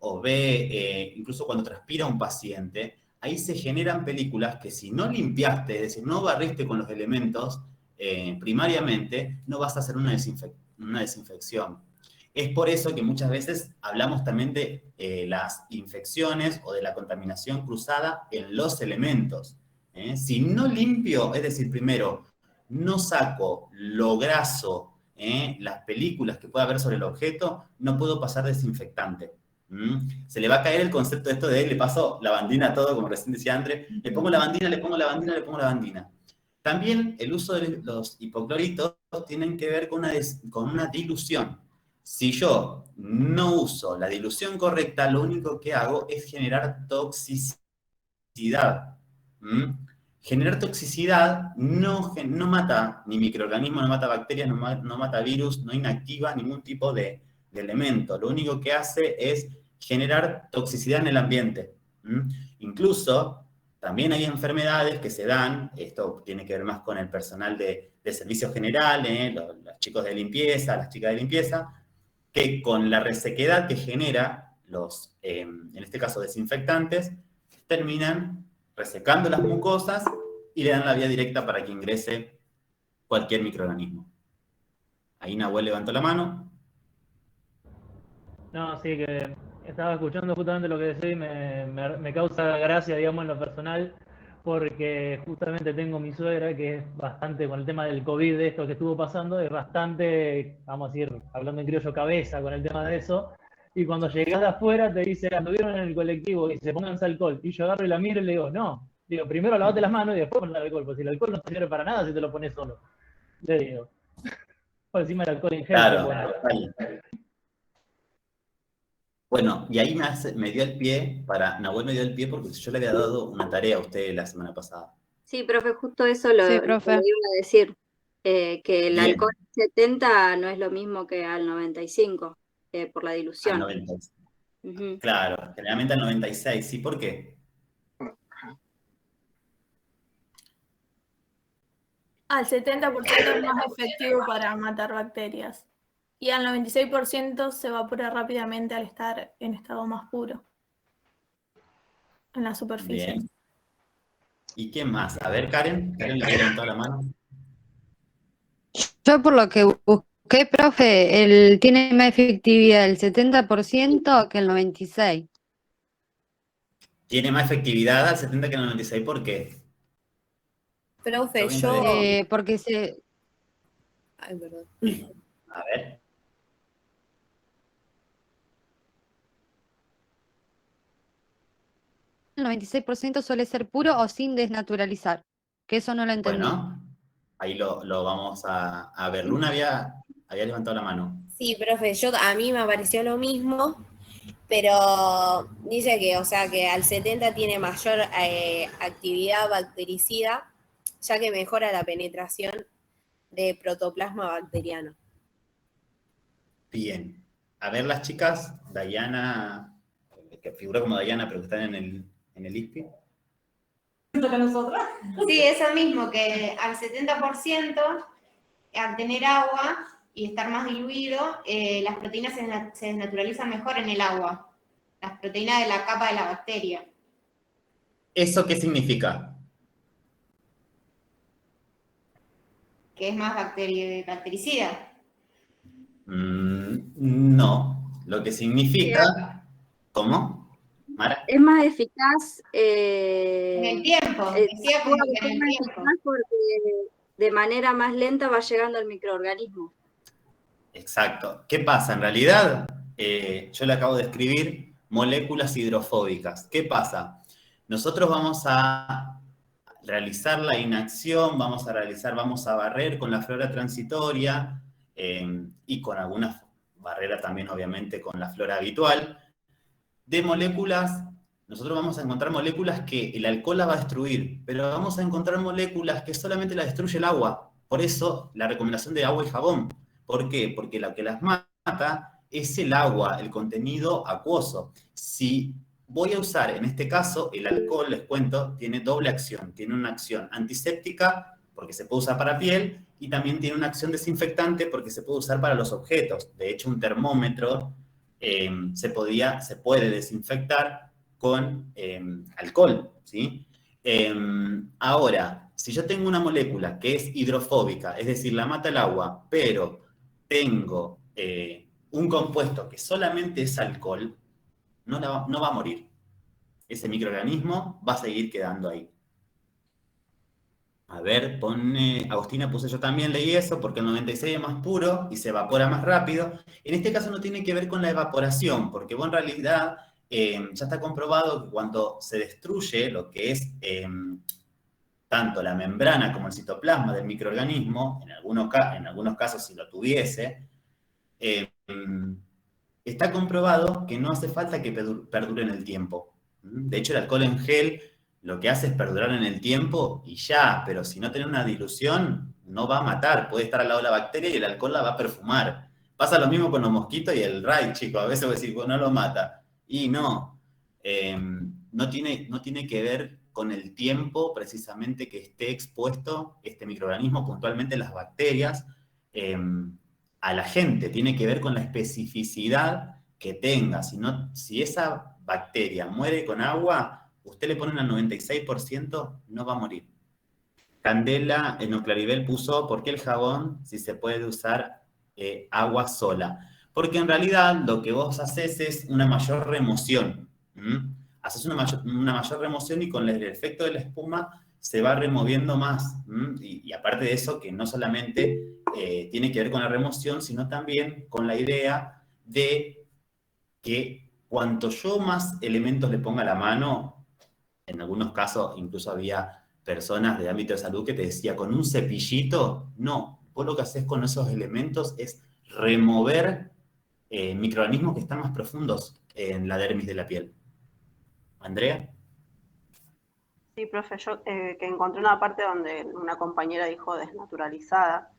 S1: o ve incluso cuando transpira un paciente, ahí se generan películas que si no limpiaste, es decir, no barriste con los elementos primariamente, no vas a hacer una desinfección. Es por eso que muchas veces hablamos también de las infecciones o de la contaminación cruzada en los elementos. Si no limpio, es decir, primero, no saco lo graso, las películas que pueda haber sobre el objeto, no puedo pasar desinfectante. Se le va a caer el concepto de esto de le paso lavandina a todo, como recién decía André, le pongo lavandina, le pongo lavandina, le pongo lavandina. También el uso de los hipocloritos tienen que ver con una dilución. Si yo no uso la dilución correcta, lo único que hago es generar toxicidad. Generar toxicidad no mata ni microorganismos, no mata bacterias, no mata virus, no inactiva ningún tipo de elemento. Lo único que hace es generar toxicidad en el ambiente. Incluso, también hay enfermedades que se dan, esto tiene que ver más con el personal de servicios generales, los chicos de limpieza, las chicas de limpieza, que con la resequedad que genera en este caso desinfectantes, terminan resecando las mucosas y le dan la vía directa para que ingrese cualquier microorganismo. Ahí Nahuel levantó la mano.
S7: No, sí, que estaba escuchando justamente lo que decís y me causa gracia, digamos, en lo personal, porque justamente tengo mi suegra que es bastante, con el tema del COVID, de esto que estuvo pasando, es bastante, vamos a decir, hablando en criollo, cabeza con el tema de eso, y cuando llegas de afuera te dice, anduvieron en el colectivo y se pónganse alcohol, y yo agarro y la miro y le digo, no, digo, primero lavate las manos y después ponle alcohol, porque si el alcohol no te sirve para nada si te lo pones solo, le digo. Por encima del alcohol en gel.
S1: Claro,
S7: Bueno.
S1: Bueno, y ahí me dio el pie, Nahuel me dio el pie porque yo le había dado una tarea a usted la semana pasada.
S16: Sí, profe, justo eso lo iba a decir, que el
S1: Bien.
S16: alcohol 70 no es lo mismo que al 95, por la dilución.
S1: Al 96. Claro, generalmente al 96, ¿sí? ¿Por qué?
S5: Al 70% es más efectivo para matar bacterias. Y al 96% se evapora rápidamente al estar en estado más puro. En la superficie.
S1: Bien. ¿Y qué más? A ver, Karen le levantó la mano.
S17: Yo por lo que busqué, profe, tiene más efectividad el 70% que el 96%.
S1: Tiene más efectividad al 70 que al 96, ¿por qué?
S10: Profe,
S17: porque se...
S10: Ay, perdón.
S1: A ver.
S17: El 96% suele ser puro o sin desnaturalizar, que eso no lo entendí.
S1: Bueno, ahí lo vamos a ver. Luna había levantado la mano.
S18: Sí, profe, a mí me pareció lo mismo, pero dice que, o sea, que al 70 tiene mayor actividad bactericida, ya que mejora la penetración de protoplasma bacteriano.
S1: Bien. A ver las chicas, Dayana, que figura como Dayana, pero que están en el ISPI.
S11: Sí, eso mismo, que al 70%, al tener agua y estar más diluido, las proteínas se desnaturalizan mejor en el agua. Las proteínas de la capa de la bacteria.
S1: ¿Eso qué significa?
S11: Que es más bactericida.
S1: No. Lo que significa... ¿Cómo? ¿Mara?
S16: Es más eficaz.
S11: En el tiempo. Decía como que en el tiempo.
S16: Porque de manera más lenta va llegando al microorganismo.
S1: Exacto. ¿Qué pasa? En realidad, yo le acabo de escribir moléculas hidrofóbicas. ¿Qué pasa? Nosotros vamos a realizar la inacción, vamos a barrer con la flora transitoria y con alguna barrera también, obviamente, con la flora habitual, de moléculas. Nosotros vamos a encontrar moléculas que el alcohol las va a destruir, pero vamos a encontrar moléculas que solamente las destruye el agua. Por eso, la recomendación de agua y jabón. ¿Por qué? Porque lo que las mata es el agua, el contenido acuoso. Si voy a usar, en este caso, el alcohol, les cuento, tiene doble acción. Tiene una acción antiséptica, porque se puede usar para piel, y también tiene una acción desinfectante, porque se puede usar para los objetos. De hecho, un termómetro se puede desinfectar con alcohol, ¿sí? Ahora, si yo tengo una molécula que es hidrofóbica, es decir, la mata el agua, pero tengo un compuesto que solamente es alcohol, no va a morir. Ese microorganismo va a seguir quedando ahí. A ver, Agustina puse yo también, leí eso, porque el 96 es más puro y se evapora más rápido. En este caso no tiene que ver con la evaporación, porque en realidad ya está comprobado que cuando se destruye lo que es tanto la membrana como el citoplasma del microorganismo, en algunos casos si lo tuviese, está comprobado que no hace falta que perdure en el tiempo. De hecho, el alcohol en gel lo que hace es perdurar en el tiempo y ya, pero si no tiene una dilución, no va a matar, puede estar al lado de la bacteria y el alcohol la va a perfumar. Pasa lo mismo con los mosquitos y el RAI, chicos, a veces voy a decir, bueno, no lo mata. Y no, no tiene que ver con el tiempo precisamente que esté expuesto este microorganismo, puntualmente las bacterias, a la gente, tiene que ver con la especificidad que tenga. Si esa bacteria muere con agua, usted le pone al 96%, no va a morir. Candela en Claribel puso, ¿por qué el jabón si se puede usar agua sola? Porque en realidad lo que vos haces es una mayor remoción. Haces una mayor remoción y con el efecto de la espuma se va removiendo más. Y aparte de eso, que no solamente tiene que ver con la remoción, sino también con la idea de que cuanto yo más elementos le ponga a la mano, en algunos casos incluso había personas de ámbito de salud que te decía, con un cepillito, no, vos lo que haces con esos elementos es remover microorganismos que están más profundos en la dermis de la piel. ¿Andrea?
S9: Sí, profe, yo que encontré una parte donde una compañera dijo desnaturalizada,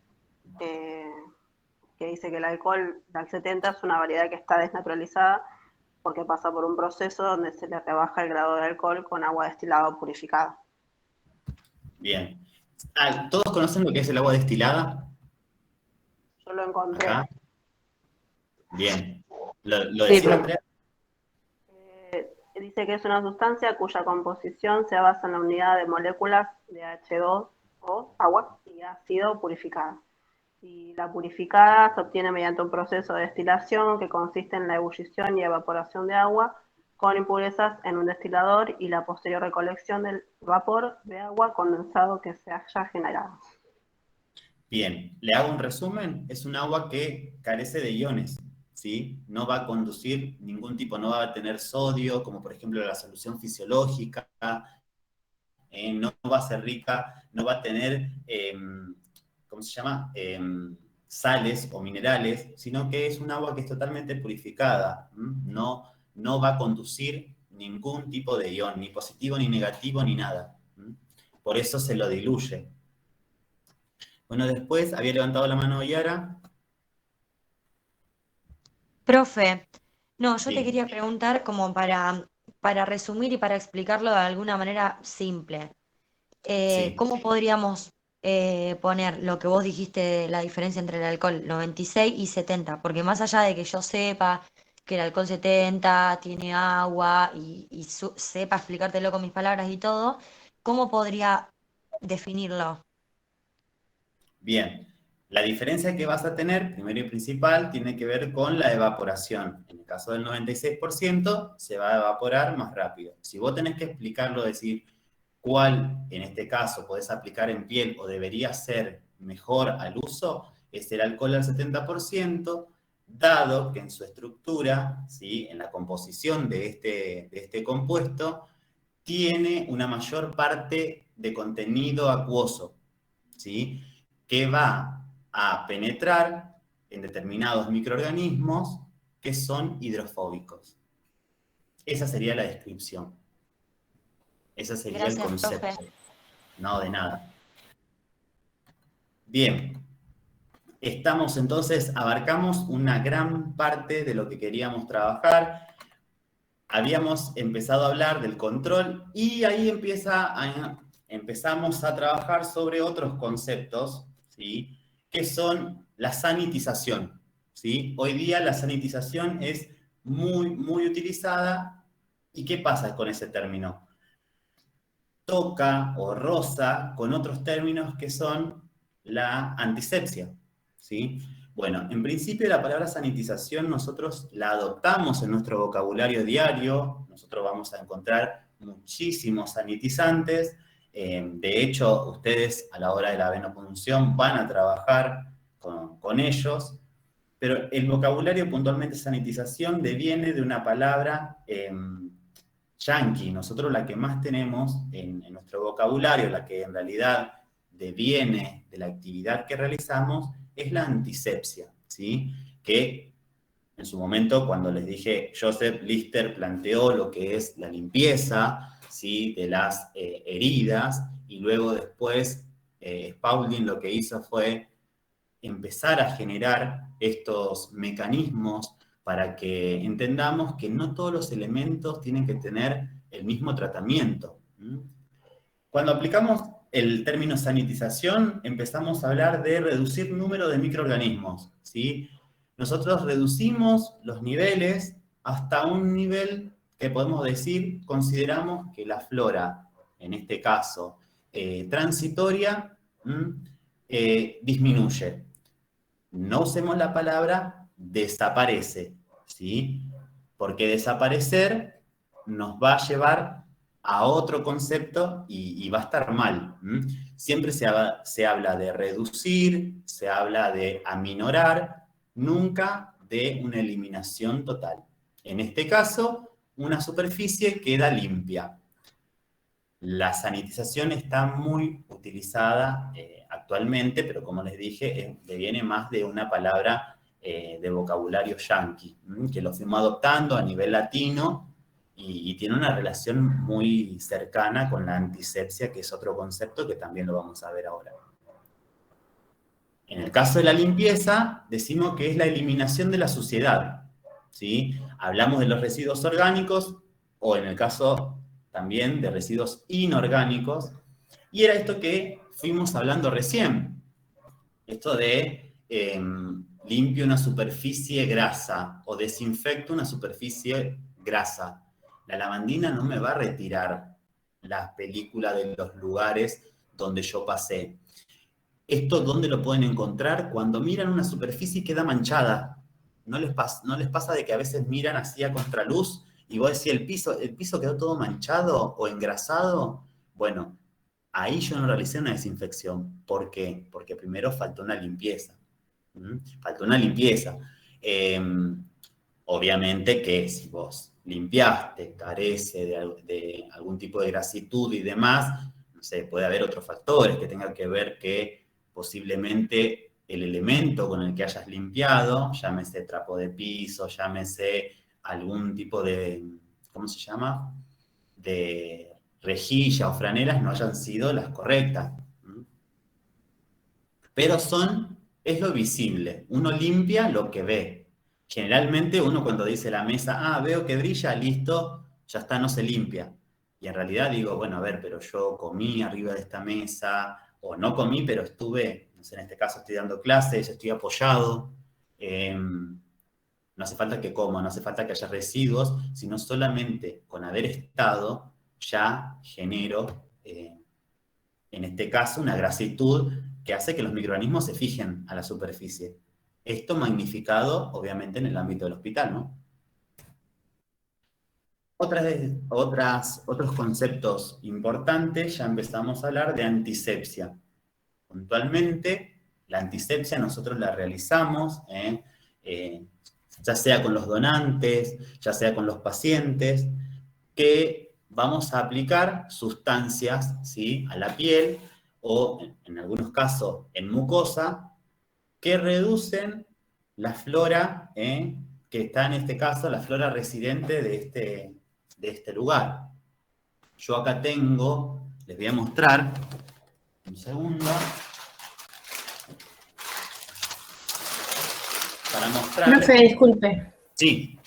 S9: que dice que el alcohol del 70 es una variedad que está desnaturalizada porque pasa por un proceso donde se le rebaja el grado de alcohol con agua destilada o purificada.
S1: Bien. ¿Todos conocen lo que es el agua destilada?
S9: Yo lo encontré.
S1: Acá. Bien. ¿Lo decía, Andrea?
S9: Dice que es una sustancia cuya composición se basa en la unidad de moléculas de H2 o agua y ácido purificada. Y la purificada se obtiene mediante un proceso de destilación que consiste en la ebullición y evaporación de agua con impurezas en un destilador y la posterior recolección del vapor de agua condensado que se haya generado.
S1: Bien, le hago un resumen. Es un agua que carece de iones, ¿sí? No va a conducir ningún tipo, no va a tener sodio, como por ejemplo la solución fisiológica, no va a ser rica, no va a tener, ¿cómo se llama? Sales o minerales, sino que es un agua que es totalmente purificada, no va a conducir ningún tipo de ion, ni positivo, ni negativo, ni nada. Por eso se lo diluye. Bueno, después había levantado la mano Yara.
S13: Profe, no, yo
S1: Sí.
S13: te quería preguntar como para resumir y para explicarlo de alguna manera simple.
S1: Sí.
S13: ¿Cómo podríamos poner lo que vos dijiste, la diferencia entre el alcohol 96 y 70? Porque más allá de que yo sepa que el alcohol 70 tiene agua y sepa explicártelo con mis palabras y todo, ¿cómo podría definirlo?
S1: Bien, la diferencia que vas a tener, primero y principal, tiene que ver con la evaporación. En el caso del 96%, se va a evaporar más rápido. Si vos tenés que explicarlo, decir cuál, en este caso, podés aplicar en piel o debería ser mejor al uso, es el alcohol al 70%, dado que en su estructura, ¿sí? En la composición de este compuesto, tiene una mayor parte de contenido acuoso, ¿sí? Que va a penetrar en determinados microorganismos que son hidrofóbicos. Esa sería la descripción. Ese sería el concepto.
S13: Profe.
S1: No, de nada. Bien. Estamos entonces, abarcamos una gran parte de lo que queríamos trabajar. Habíamos empezado a hablar del control y ahí empezamos a trabajar sobre otros conceptos, ¿sí? Que son la sanitización, ¿sí? Hoy día la sanitización es muy, muy utilizada. ¿Y qué pasa con ese término? Toca o roza con otros términos que son la antisepsia, ¿sí? Bueno, en principio la palabra sanitización nosotros la adoptamos en nuestro vocabulario diario. Nosotros vamos a encontrar muchísimos sanitizantes. De hecho, ustedes a la hora de la venopunción van a trabajar con ellos. Pero el vocabulario puntualmente sanitización deviene de una palabra yanqui. Nosotros la que más tenemos en nuestro vocabulario, la que en realidad deviene de la actividad que realizamos, es la antisepsia, ¿sí? Que en su momento, cuando les dije, Joseph Lister planteó lo que es la limpieza ¿sí? de las heridas, y luego después Spaulding lo que hizo fue empezar a generar estos mecanismos para que entendamos que no todos los elementos tienen que tener el mismo tratamiento. Cuando aplicamos el término sanitización, empezamos a hablar de reducir número de microorganismos, ¿sí? Nosotros reducimos los niveles hasta un nivel que podemos decir, consideramos que la flora, en este caso transitoria, disminuye. No usemos la palabra desaparece, ¿sí? Porque desaparecer nos va a llevar a otro concepto y va a estar mal. Siempre se habla de reducir, se habla de aminorar, nunca de una eliminación total. En este caso, una superficie queda limpia. La sanitización está muy utilizada actualmente, pero como les dije, viene más de una palabra de vocabulario yanqui, que lo fuimos adoptando a nivel latino y tiene una relación muy cercana con la antisepsia, que es otro concepto que también lo vamos a ver ahora. En el caso de la limpieza, decimos que es la eliminación de la suciedad, ¿sí? Hablamos de los residuos orgánicos, o en el caso también de residuos inorgánicos, y era esto que fuimos hablando recién, esto de limpio una superficie grasa, o desinfecto una superficie grasa. La lavandina no me va a retirar la película de los lugares donde yo pasé. ¿Esto dónde lo pueden encontrar? Cuando miran una superficie y queda manchada. ¿No les pasa de que a veces miran así a contraluz y vos decís, el piso quedó todo manchado o engrasado? Bueno, ahí yo no realicé una desinfección. ¿Por qué? Porque primero faltó una limpieza. Faltó una limpieza. Obviamente que si vos limpiaste, carece de algún tipo de grasitud y demás, no sé, puede haber otros factores que tengan que ver que posiblemente el elemento con el que hayas limpiado, llámese trapo de piso, llámese algún tipo de, ¿cómo se llama?, de rejilla o franelas, no hayan sido las correctas. Pero es lo visible. Uno limpia lo que ve. Generalmente uno cuando dice la mesa, veo que brilla, listo, ya está, no se limpia. Y en realidad digo, bueno, a ver, pero yo comí arriba de esta mesa, o no comí, pero estuve, no sé, en este caso estoy dando clases, estoy apoyado. No hace falta que coma, no hace falta que haya residuos, sino solamente con haber estado ya genero, en este caso, una grasitud que hace que los microorganismos se fijen a la superficie. Esto magnificado, obviamente, en el ámbito del hospital, ¿no? Otros conceptos importantes, ya empezamos a hablar de antisepsia. Puntualmente, la antisepsia nosotros la realizamos, ya sea con los donantes, ya sea con los pacientes, que vamos a aplicar sustancias, ¿sí?, a la piel, o en algunos casos en mucosa, que reducen la flora, que está en este caso, la flora residente de este lugar. Yo acá tengo, les voy a mostrar, un segundo, para mostrarles.
S19: Profe, disculpe.
S1: Sí.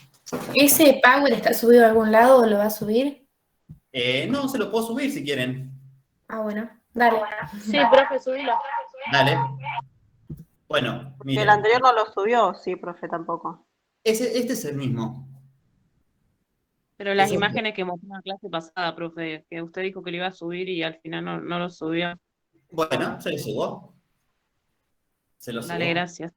S19: ¿Ese Power está subido a algún lado o lo va a subir?
S1: No, se lo puedo subir si quieren.
S19: Bueno, dale.
S4: Sí, profe, subilo.
S1: Dale. Bueno, miren.
S9: El anterior no lo subió, sí, profe, tampoco.
S1: Este es el mismo.
S6: Pero las imágenes que mostró en la clase pasada, profe, que usted dijo que lo iba a subir y al final no lo subió.
S1: Bueno, se lo subo. Se lo subo.
S6: Dale, gracias.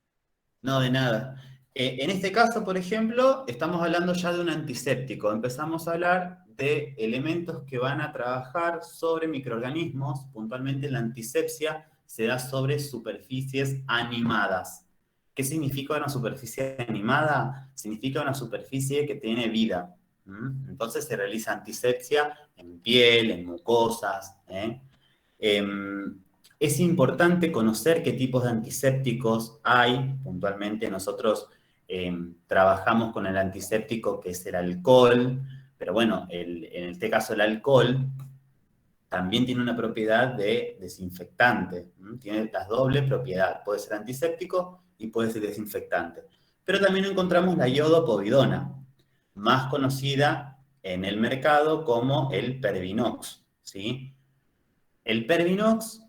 S1: No, de nada. En este caso, por ejemplo, estamos hablando ya de un antiséptico. Empezamos a hablar de elementos que van a trabajar sobre microorganismos. Puntualmente la antisepsia se da sobre superficies animadas. ¿Qué significa una superficie animada? Significa una superficie que tiene vida. Entonces se realiza antisepsia en piel, en mucosas. Es importante conocer qué tipos de antisépticos hay. Puntualmente nosotros trabajamos con el antiséptico que es el alcohol, Pero bueno, en este caso el alcohol también tiene una propiedad de desinfectante. Tiene la doble propiedad. Puede ser antiséptico y puede ser desinfectante. Pero también encontramos la iodopovidona, más conocida en el mercado como el Pervinox, ¿sí? El Pervinox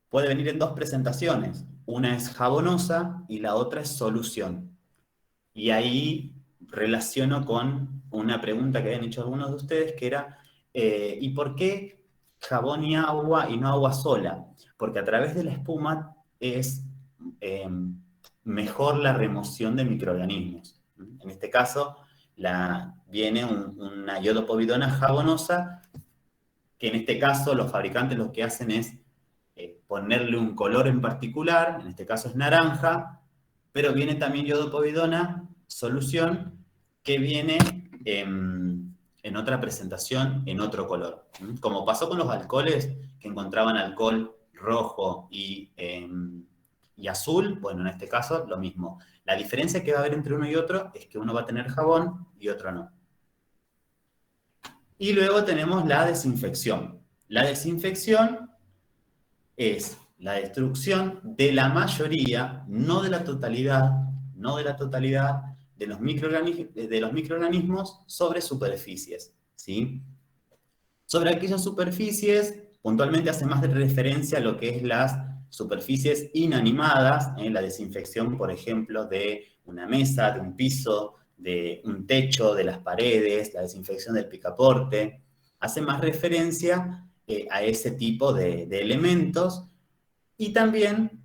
S1: puede venir en 2 presentaciones. Una es jabonosa y la otra es solución. Y ahí relaciono con una pregunta que habían hecho algunos de ustedes, que era, ¿y por qué jabón y agua y no agua sola? Porque a través de la espuma es mejor la remoción de microorganismos. En este caso, viene una iodopovidona jabonosa, que en este caso los fabricantes lo que hacen es ponerle un color en particular, en este caso es naranja, pero viene también iodopovidona solución, que viene en otra presentación, en otro color. Como pasó con los alcoholes, que encontraban alcohol rojo y azul, bueno, en este caso lo mismo. La diferencia que va a haber entre uno y otro es que uno va a tener jabón y otro no. Y luego tenemos la desinfección. La desinfección es la destrucción de la mayoría, no de la totalidad, de los microorganismos sobre superficies, ¿sí? Sobre aquellas superficies, puntualmente hace más de referencia a lo que es las superficies inanimadas, la desinfección, por ejemplo, de una mesa, de un piso, de un techo, de las paredes, la desinfección del picaporte, hace más referencia a ese tipo de elementos. Y también,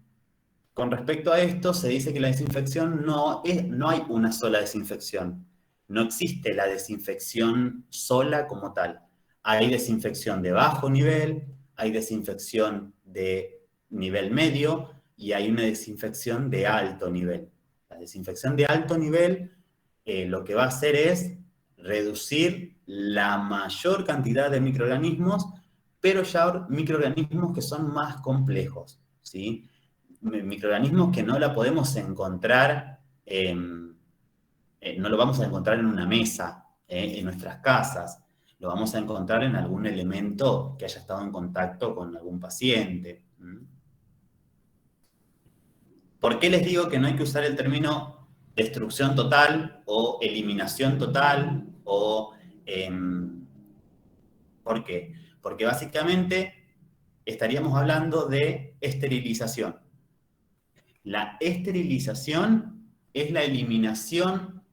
S1: con respecto a esto, se dice que la desinfección no hay una sola desinfección. No existe la desinfección sola como tal. Hay desinfección de bajo nivel, hay desinfección de nivel medio y hay una desinfección de alto nivel. La desinfección de alto nivel lo que va a hacer es reducir la mayor cantidad de microorganismos, pero ya microorganismos que son más complejos, ¿sí? Microorganismos que no la podemos encontrar, no lo vamos a encontrar en una mesa, en nuestras casas, lo vamos a encontrar en algún elemento que haya estado en contacto con algún paciente. ¿Por qué les digo que no hay que usar el término destrucción total o eliminación total? ¿Por qué? Porque básicamente estaríamos hablando de esterilización. La esterilización es la eliminación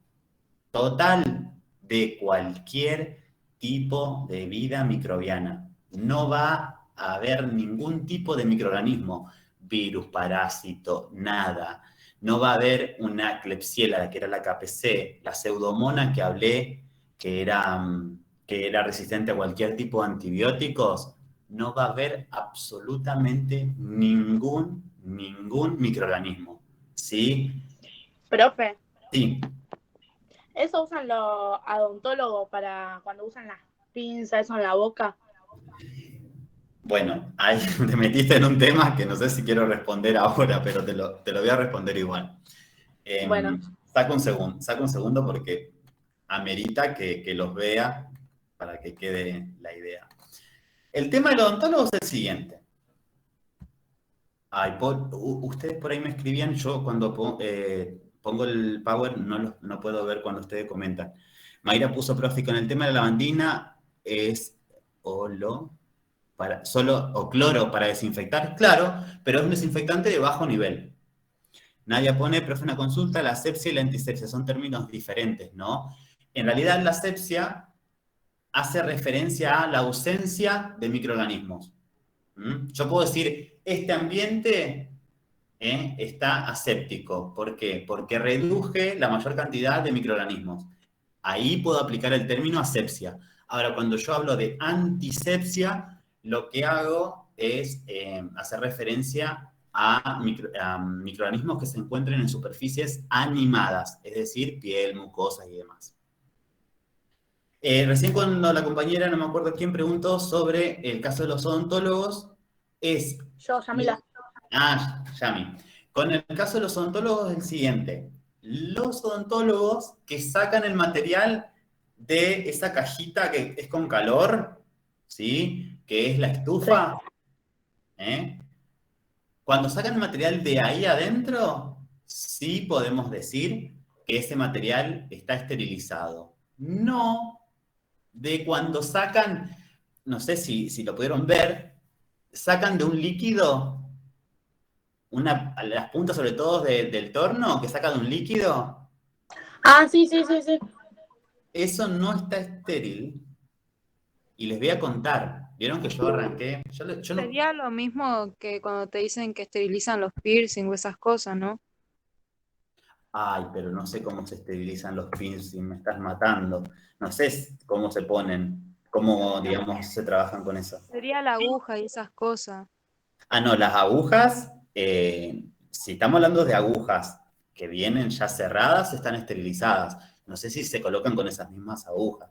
S1: total de cualquier tipo de vida microbiana. No va a haber ningún tipo de microorganismo, virus, parásito, nada. No va a haber una Klebsiella, que era la KPC, la pseudomonas que hablé, que era resistente a cualquier tipo de antibióticos. No va a haber absolutamente ningún microorganismo, ¿sí?
S20: Profe.
S1: Sí.
S20: ¿Eso usan los odontólogos para cuando usan las pinzas, eso en la boca?
S1: Bueno, ahí te metiste en un tema que no sé si quiero responder ahora, pero te lo voy a responder igual.
S20: Bueno.
S1: Saca un segundo porque amerita que los vea para que quede la idea. El tema del odontólogo es el siguiente. Ustedes por ahí me escribían, yo cuando pongo el power no puedo ver cuando ustedes comentan. Mayra puso, profe, con el tema de la lavandina es solo o cloro para desinfectar, claro, pero es un desinfectante de bajo nivel. Nadia pone, profe, una consulta, la asepsia y la antisepsia son términos diferentes, ¿no? En realidad la asepsia hace referencia a la ausencia de microorganismos. Yo puedo decir, este ambiente está aséptico. ¿Por qué? Porque reduje la mayor cantidad de microorganismos. Ahí puedo aplicar el término asepsia. Ahora, cuando yo hablo de antisepsia, lo que hago es hacer referencia a microorganismos que se encuentren en superficies animadas, es decir, piel, mucosas y demás. Recién cuando la compañera, no me acuerdo quién, preguntó sobre el caso de los odontólogos,
S20: Yo, Yamila.
S1: Yami. Con el caso de los odontólogos es el siguiente. Los odontólogos que sacan el material de esa cajita que es con calor, ¿sí? Que es la estufa. ¿Eh? Cuando sacan el material de ahí adentro, sí podemos decir que ese material está esterilizado. No de cuando sacan, no sé si lo pudieron ver, sacan de un líquido, las puntas sobre todo del torno, que saca de un líquido.
S20: Ah, sí.
S1: Eso no está estéril. Y les voy a contar. Vieron que yo arranqué.
S21: Sería lo mismo que cuando te dicen que esterilizan los piercing o esas cosas, ¿no?
S1: Ay, pero no sé cómo se esterilizan los piercing, me estás matando. No sé cómo se ponen, cómo, digamos, se trabajan con eso.
S21: Sería la aguja y esas cosas.
S1: Ah, no, las agujas, si estamos hablando de agujas que vienen ya cerradas, están esterilizadas. No sé si se colocan con esas mismas agujas.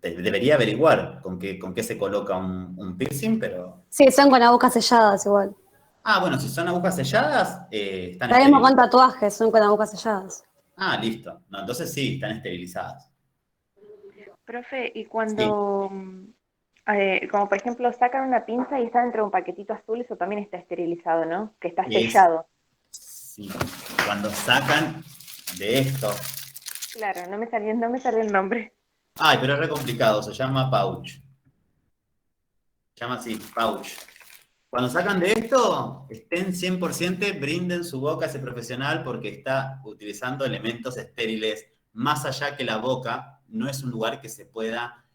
S1: Debería averiguar con qué se coloca un piercing, pero...
S22: Sí, son con agujas selladas igual.
S1: Ah, bueno, si son agujas selladas, están
S22: Lo mismo con
S1: esterilizadas.
S22: tatuajes, son con agujas selladas.
S1: Ah, listo. No, entonces sí, están esterilizadas.
S3: Profe, y cuando, como por ejemplo, sacan una pinza y está dentro de un paquetito azul, eso también está esterilizado, ¿no? Que está sellado.
S1: Sí, cuando sacan de esto...
S3: Claro, no me salió el nombre.
S1: Ay, pero es re complicado, se llama pouch. Se llama así, pouch. Cuando sacan de esto, estén 100%, brinden su boca a ese profesional porque está utilizando elementos estériles más allá que la boca. No es un lugar que se pueda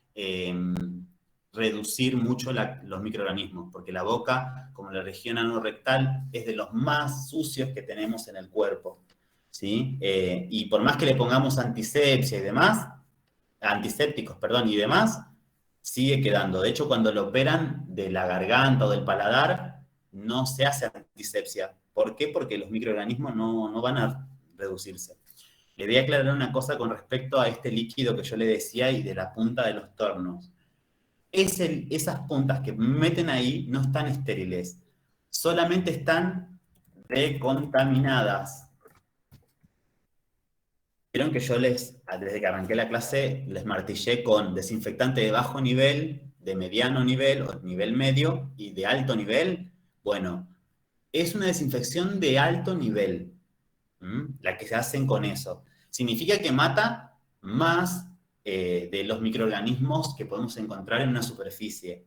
S1: reducir mucho los microorganismos, porque la boca, como la región anorrectal, es de los más sucios que tenemos en el cuerpo, ¿sí? Y por más que le pongamos antisepsia y demás, antisépticos, perdón, y demás, sigue quedando. De hecho, cuando lo operan de la garganta o del paladar, no se hace antisepsia. ¿Por qué? Porque los microorganismos no van a reducirse. Le voy a aclarar una cosa con respecto a este líquido que yo le decía y de la punta de los tornos. Esas puntas que meten ahí no están estériles, solamente están decontaminadas. Vieron que yo desde que arranqué la clase, les martillé con desinfectante de bajo nivel, de mediano nivel o nivel medio y de alto nivel. Bueno, es una desinfección de alto nivel, la que se hacen con eso. Significa que mata más de los microorganismos que podemos encontrar en una superficie.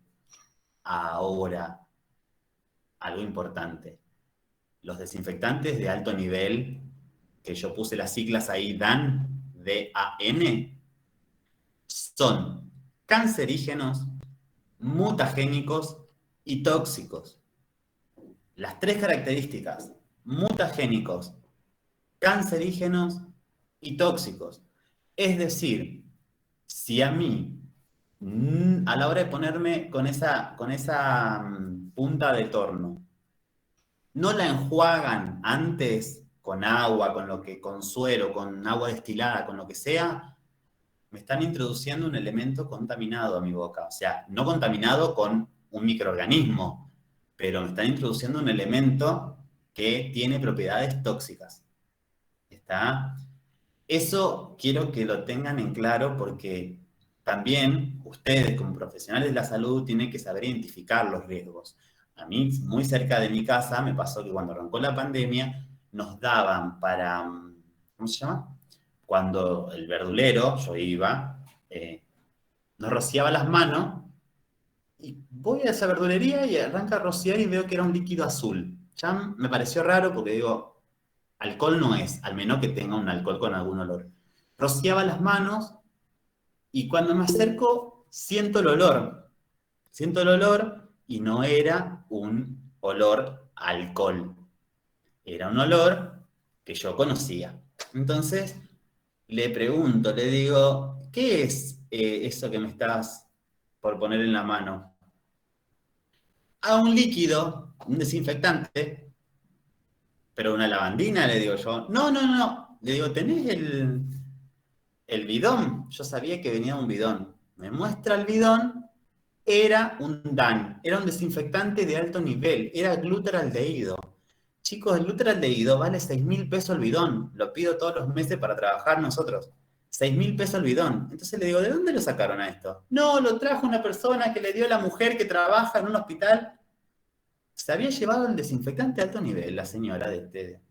S1: Ahora, algo importante. Los desinfectantes de alto nivel, que yo puse las siglas ahí, DAN, D-A-N, son cancerígenos, mutagénicos y tóxicos. Las tres características: mutagénicos, cancerígenos y tóxicos. Es decir, si a mí, a la hora de ponerme con esa punta de torno, no la enjuagan antes con agua, con suero, con agua destilada, con lo que sea, me están introduciendo un elemento contaminado a mi boca. O sea, no contaminado con un microorganismo, pero me están introduciendo un elemento que tiene propiedades tóxicas. ¿Está? Eso quiero que lo tengan en claro porque también ustedes, como profesionales de la salud, tienen que saber identificar los riesgos. A mí, muy cerca de mi casa, me pasó que cuando arrancó la pandemia, nos daban para, ¿cómo se llama? Cuando el verdulero, yo iba, nos rociaba las manos, y voy a esa verdulería y arranca a rociar y veo que era un líquido azul. Ya me pareció raro porque digo, alcohol no es, al menos que tenga un alcohol con algún olor. Rociaba las manos y cuando me acerco siento el olor. Siento el olor y no era un olor a alcohol. Era un olor que yo conocía. Entonces le pregunto, le digo, ¿qué es eso que me estás por poner en la mano? A un líquido, un desinfectante, pero una lavandina, le digo yo. No. Le digo, ¿tenés el bidón? Yo sabía que venía un bidón. Me muestra el bidón, era un DAN, era un desinfectante de alto nivel, era glutaldehído. Chicos, el glutaldehído vale 6.000 pesos el bidón, lo pido todos los meses para trabajar nosotros. 6.000 pesos el bidón. Entonces le digo, ¿de dónde lo sacaron a esto? No, lo trajo una persona que le dio a la mujer que trabaja en un hospital. Se había llevado el desinfectante a alto nivel, la señora del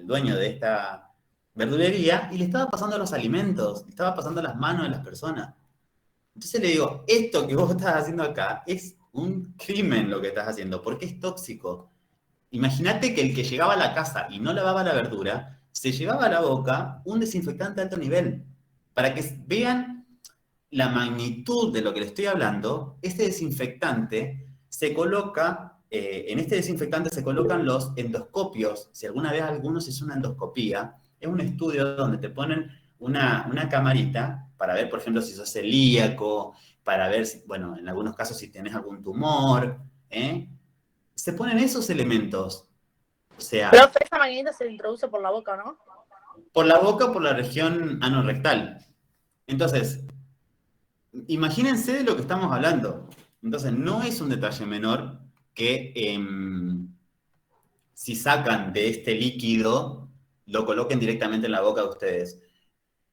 S1: dueño de esta verdulería, y le estaba pasando los alimentos, le estaba pasando las manos de las personas. Entonces le digo, esto que vos estás haciendo acá es un crimen lo que estás haciendo, porque es tóxico. Imagínate que el que llegaba a la casa y no lavaba la verdura, se llevaba a la boca un desinfectante de alto nivel. Para que vean la magnitud de lo que les estoy hablando, este desinfectante se coloca, en este desinfectante se colocan los endoscopios. Si alguna vez alguno se hizo una endoscopía, es un estudio donde te ponen una camarita para ver, por ejemplo, si sos celíaco, para ver, si, bueno, en algunos casos si tenés algún tumor, se ponen esos elementos. O sea,
S20: Pero esa maquinita se introduce por la boca, ¿no?
S1: por la boca o por la región anorrectal. Entonces, imagínense de lo que estamos hablando. Entonces, no es un detalle menor que si sacan de este líquido, lo coloquen directamente en la boca de ustedes.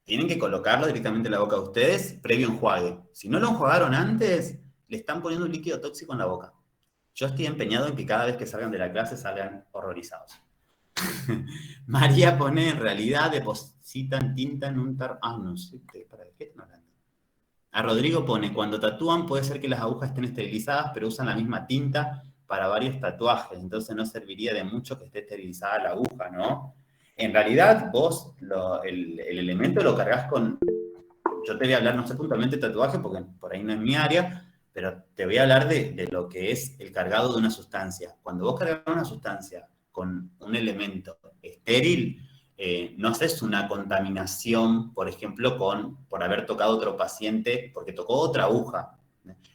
S1: Tienen que colocarlo directamente en la boca de ustedes previo enjuague. Si no lo enjuagaron antes, le están poniendo un líquido tóxico en la boca. Yo estoy empeñado en que cada vez que salgan de la clase salgan horrorizados. María pone, en realidad depositan tinta en un tarro. Ah, no sé, ¿para qué están hablando? A Rodrigo pone, cuando tatúan puede ser que las agujas estén esterilizadas, pero usan la misma tinta para varios tatuajes, entonces no serviría de mucho que esté esterilizada la aguja, ¿no? En realidad, vos el elemento lo cargas con... Yo te voy a hablar, no sé puntualmente de tatuaje, porque por ahí no es mi área, pero te voy a hablar de lo que es el cargado de una sustancia. Cuando vos cargas una sustancia con un elemento estéril, no haces una contaminación, por ejemplo, por haber tocado otro paciente, porque tocó otra aguja.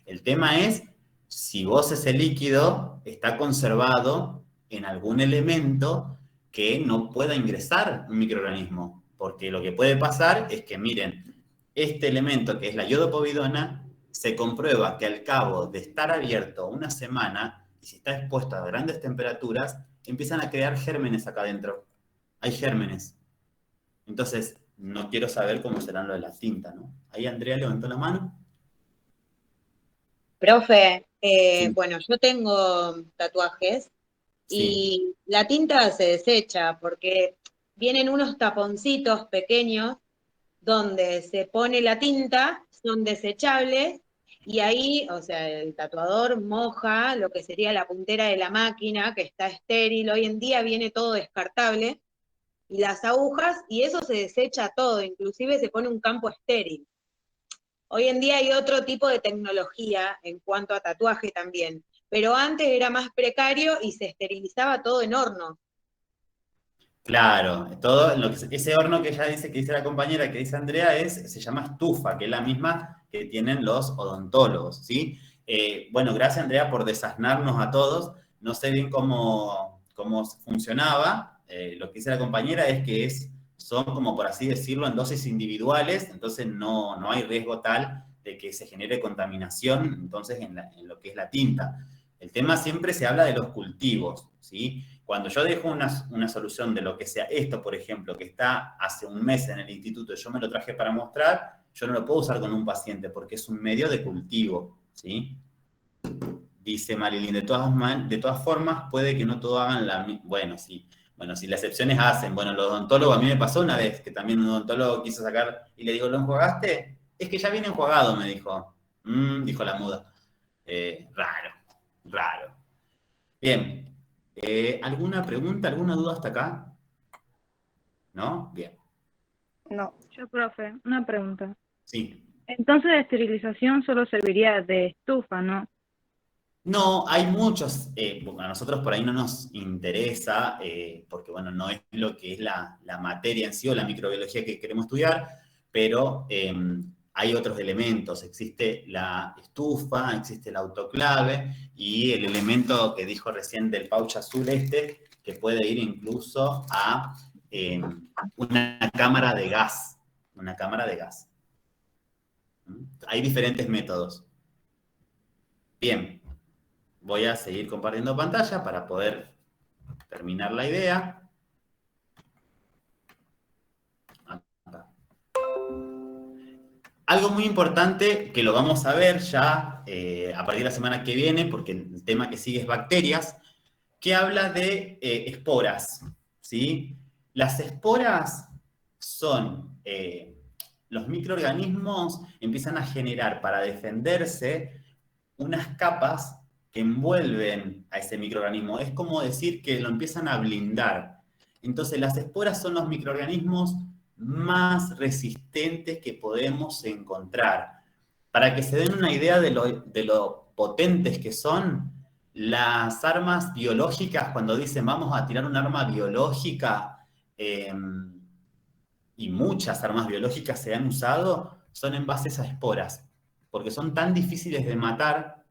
S1: El tema es si vos ese líquido está conservado en algún elemento que no pueda ingresar un microorganismo. Porque lo que puede pasar es que, miren, este elemento que es la iodopovidona, se comprueba que al cabo de estar abierto una semana, y si está expuesto a grandes temperaturas, empiezan a crear gérmenes acá adentro. Hay gérmenes. Entonces, no quiero saber cómo serán lo de la tinta, ¿no? Ahí Andrea levantó la mano.
S8: Profe,
S1: Sí.
S8: bueno, yo tengo tatuajes y
S1: Sí.
S8: la tinta se desecha porque vienen unos taponcitos pequeños donde se pone la tinta, son desechables y ahí, o sea, el tatuador moja lo que sería la puntera de la máquina, que está estéril, hoy en día viene todo descartable, y las agujas, y eso se desecha todo, inclusive se pone un campo estéril. Hoy en día hay otro tipo de tecnología en cuanto a tatuaje también, pero antes era más precario y se esterilizaba todo en horno.
S1: Claro, todo ese horno que ella dice, que dice la compañera, que dice Andrea, se llama estufa, que es la misma que tienen los odontólogos, ¿sí? Bueno, gracias Andrea por desasnarnos a todos. No sé bien cómo funcionaba. Lo que dice la compañera es que son, como por así decirlo, en dosis individuales, entonces no hay riesgo tal de que se genere contaminación, entonces, en lo que es la tinta. El tema siempre se habla de los cultivos, ¿sí? Cuando yo dejo una solución de lo que sea esto, por ejemplo, que está hace un mes en el instituto, yo me lo traje para mostrar, yo no lo puedo usar con un paciente porque es un medio de cultivo, ¿sí? Dice Marilyn, de todas formas, puede que no todos hagan la misma. Bueno, sí. Bueno, si las excepciones hacen. Bueno, los odontólogos, a mí me pasó una vez que también un odontólogo quiso sacar y le digo, ¿lo enjuagaste? Es que ya viene enjuagado, me dijo. Dijo la muda. Raro. Bien. ¿Alguna pregunta, alguna duda hasta acá? ¿No? Bien.
S21: No, yo, profe, una pregunta.
S1: Sí.
S21: Entonces la esterilización solo serviría de estufa, ¿no?
S1: No, hay muchos, a nosotros por ahí no nos interesa, porque bueno, no es lo que es la materia en sí o la microbiología que queremos estudiar, pero hay otros elementos, existe la estufa, existe el autoclave y el elemento que dijo recién del pouch azul que puede ir incluso a una cámara de gas, Hay diferentes métodos. Bien. Voy a seguir compartiendo pantalla para poder terminar la idea. Acá. Algo muy importante que lo vamos a ver ya a partir de la semana que viene, porque el tema que sigue es bacterias, que habla de esporas, ¿sí? Las esporas son, los microorganismos empiezan a generar para defenderse unas capas que envuelven a ese microorganismo. Es como decir que lo empiezan a blindar. Entonces las esporas son los microorganismos más resistentes que podemos encontrar. Para que se den una idea de lo potentes que son, las armas biológicas, cuando dicen vamos a tirar un arma biológica, y muchas armas biológicas se han usado, son en base a esporas, porque son tan difíciles de matar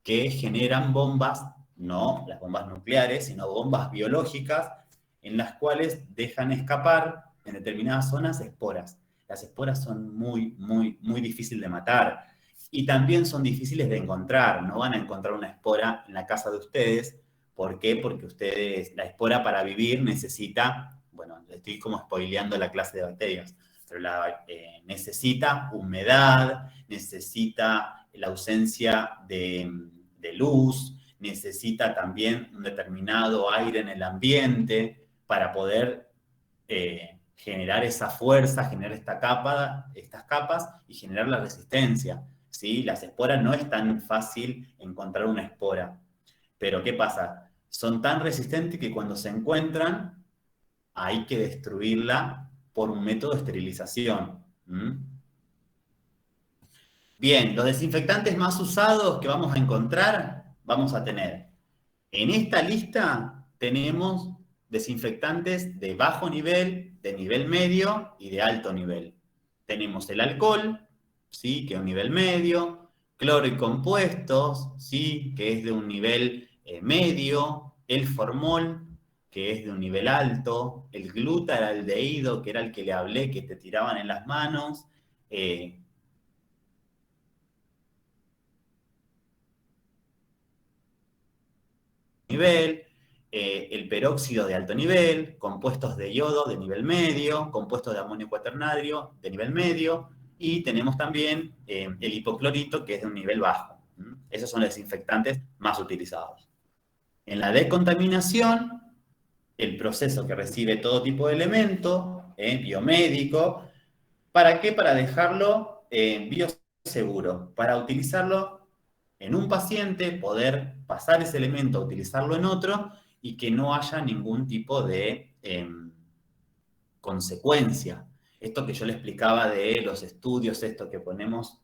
S1: que generan bombas, no las bombas nucleares, sino bombas biológicas, en las cuales dejan escapar en determinadas zonas esporas. Las esporas son muy, muy, muy difíciles de matar. Y también son difíciles de encontrar. No van a encontrar una espora en la casa de ustedes. ¿Por qué? Porque ustedes, la espora para vivir necesita, bueno, estoy como spoileando la clase de bacterias, pero necesita humedad, necesita la ausencia de luz, necesita también un determinado aire en el ambiente para poder generar esa fuerza, generar estas capas y generar la resistencia, ¿sí? Las esporas no es tan fácil encontrar una espora. Pero ¿qué pasa? Son tan resistentes que cuando se encuentran hay que destruirla por un método de esterilización. Bien, los desinfectantes más usados que vamos a encontrar, vamos a tener. En esta lista tenemos desinfectantes de bajo nivel, de nivel medio y de alto nivel. Tenemos el alcohol, ¿sí? Que es un nivel medio, cloro y compuestos, ¿sí? Que es de un nivel medio, el formol, que es de un nivel alto, el glutaraldehído, que era el que le hablé, que te tiraban en las manos, nivel, el peróxido de alto nivel, compuestos de yodo de nivel medio, compuestos de amonio cuaternario de nivel medio, y tenemos también el hipoclorito, que es de un nivel bajo. Esos son los desinfectantes más utilizados. En la decontaminación, el proceso que recibe todo tipo de elemento biomédico, ¿para qué? Para dejarlo bioseguro, para utilizarlo en un paciente, poder pasar ese elemento a utilizarlo en otro y que no haya ningún tipo de consecuencia. Esto que yo le explicaba de los estudios, esto que ponemos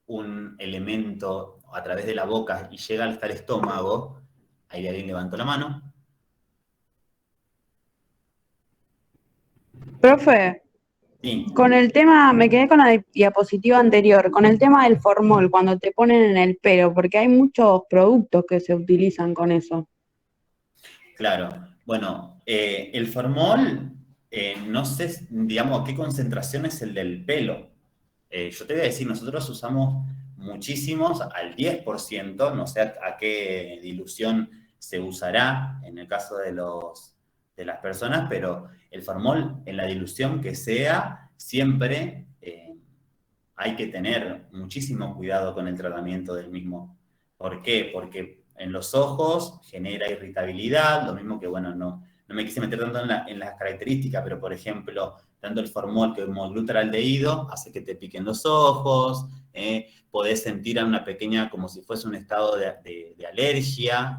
S1: un elemento a través de la boca y llega hasta el estómago, ahí alguien levantó la mano.
S12: Profe,
S1: sí.
S12: Con el tema, me quedé con la diapositiva anterior, con el tema del formol, cuando te ponen en el pelo, porque hay muchos productos que se utilizan con eso.
S1: Claro, bueno, el formol, no sé, digamos, qué concentración es el del pelo. Yo te voy a decir, nosotros usamos muchísimos, al 10%, no sé a qué dilución se usará en el caso de las personas, pero el formol, en la dilución que sea, siempre hay que tener muchísimo cuidado con el tratamiento del mismo. ¿Por qué? Porque en los ojos genera irritabilidad, lo mismo que, bueno, no me quise meter tanto en las características, pero por ejemplo, tanto el formol como el glutaraldehído hace que te piquen los ojos, podés sentir una pequeña, como si fuese un estado de alergia,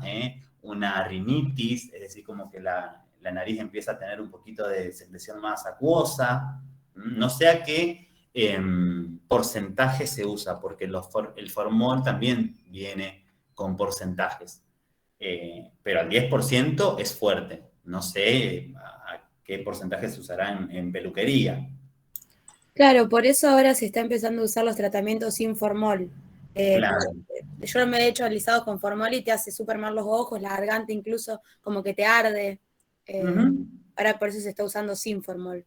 S1: una rinitis, es decir, como que la nariz empieza a tener un poquito de secreción más acuosa. No sé a qué porcentaje se usa, porque el formol también viene con porcentajes. Pero al 10% es fuerte. No sé a qué porcentaje se usará en peluquería.
S2: Claro, por eso ahora se está empezando a usar los tratamientos sin formol.
S1: Claro.
S2: Yo me he hecho alisados con formol y te hace súper mal los ojos, la garganta incluso, como que te arde. Ahora por eso se está usando sin formol.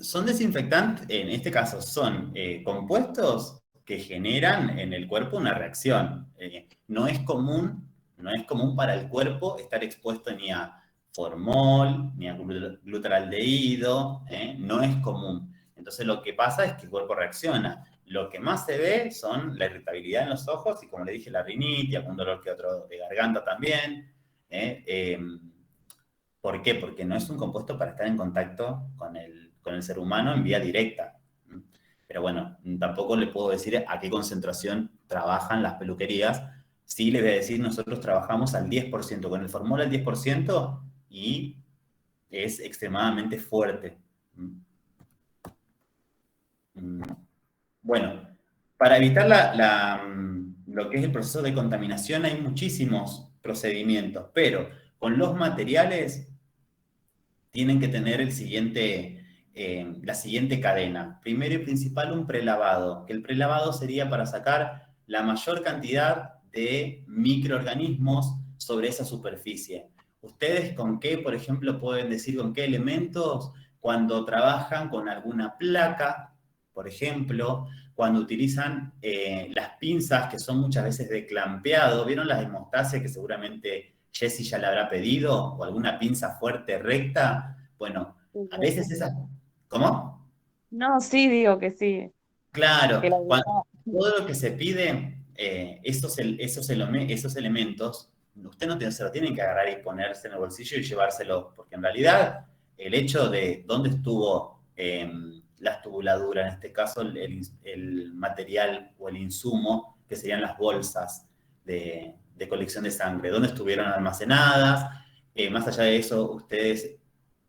S1: Son desinfectantes, en este caso son compuestos que generan en el cuerpo una reacción. No es común para el cuerpo estar expuesto ni a formol, ni a glutaraldehído, no es común. Entonces lo que pasa es que el cuerpo reacciona. Lo que más se ve son la irritabilidad en los ojos y, como le dije, la rinitis, algún dolor que otro de garganta también. ¿Por qué? Porque no es un compuesto para estar en contacto con el ser humano en vía directa. Pero bueno, tampoco le puedo decir a qué concentración trabajan las peluquerías. Sí les voy a decir, nosotros trabajamos al 10%, con el formol al 10%, y es extremadamente fuerte. Bueno, para evitar lo que es el proceso de contaminación hay muchísimos procedimientos, pero con los materiales tienen que tener la siguiente cadena. Primero y principal, un prelavado, que el prelavado sería para sacar la mayor cantidad de microorganismos sobre esa superficie. ¿Ustedes con qué, por ejemplo, pueden decir con qué elementos cuando trabajan con alguna placa, por ejemplo, cuando utilizan las pinzas que son muchas veces de clampeado? ¿Vieron las hemostasia que seguramente Jessy ya le habrá pedido? ¿O alguna pinza fuerte, recta? Bueno, a veces esas... ¿Cómo?
S6: No, sí, digo que sí.
S1: Claro,
S6: Que la
S1: todo lo que se pide, esos elementos, usted no se lo tienen que agarrar y ponerse en el bolsillo y llevárselo, porque en realidad el hecho de dónde estuvo la estubuladura, en este caso el material o el insumo, que serían las bolsas de colección de sangre, dónde estuvieron almacenadas, más allá de eso, ustedes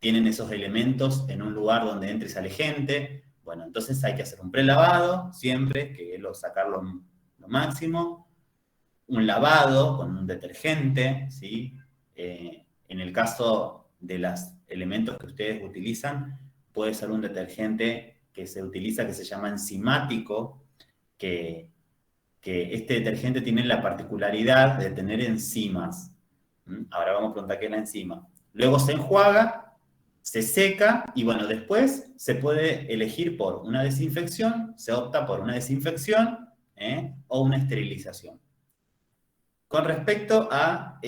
S1: tienen esos elementos en un lugar donde entre y sale gente. Bueno, entonces hay que hacer un prelavado siempre, que es sacarlo lo máximo, un lavado con un detergente, ¿sí? En el caso de los elementos que ustedes utilizan, puede ser un detergente que se utiliza, que se llama enzimático, que este detergente tiene la particularidad de tener enzimas. Ahora vamos a preguntar qué es la enzima. Luego se enjuaga, se seca y bueno, después se puede elegir por una desinfección, se opta por una desinfección o una esterilización. Con respecto a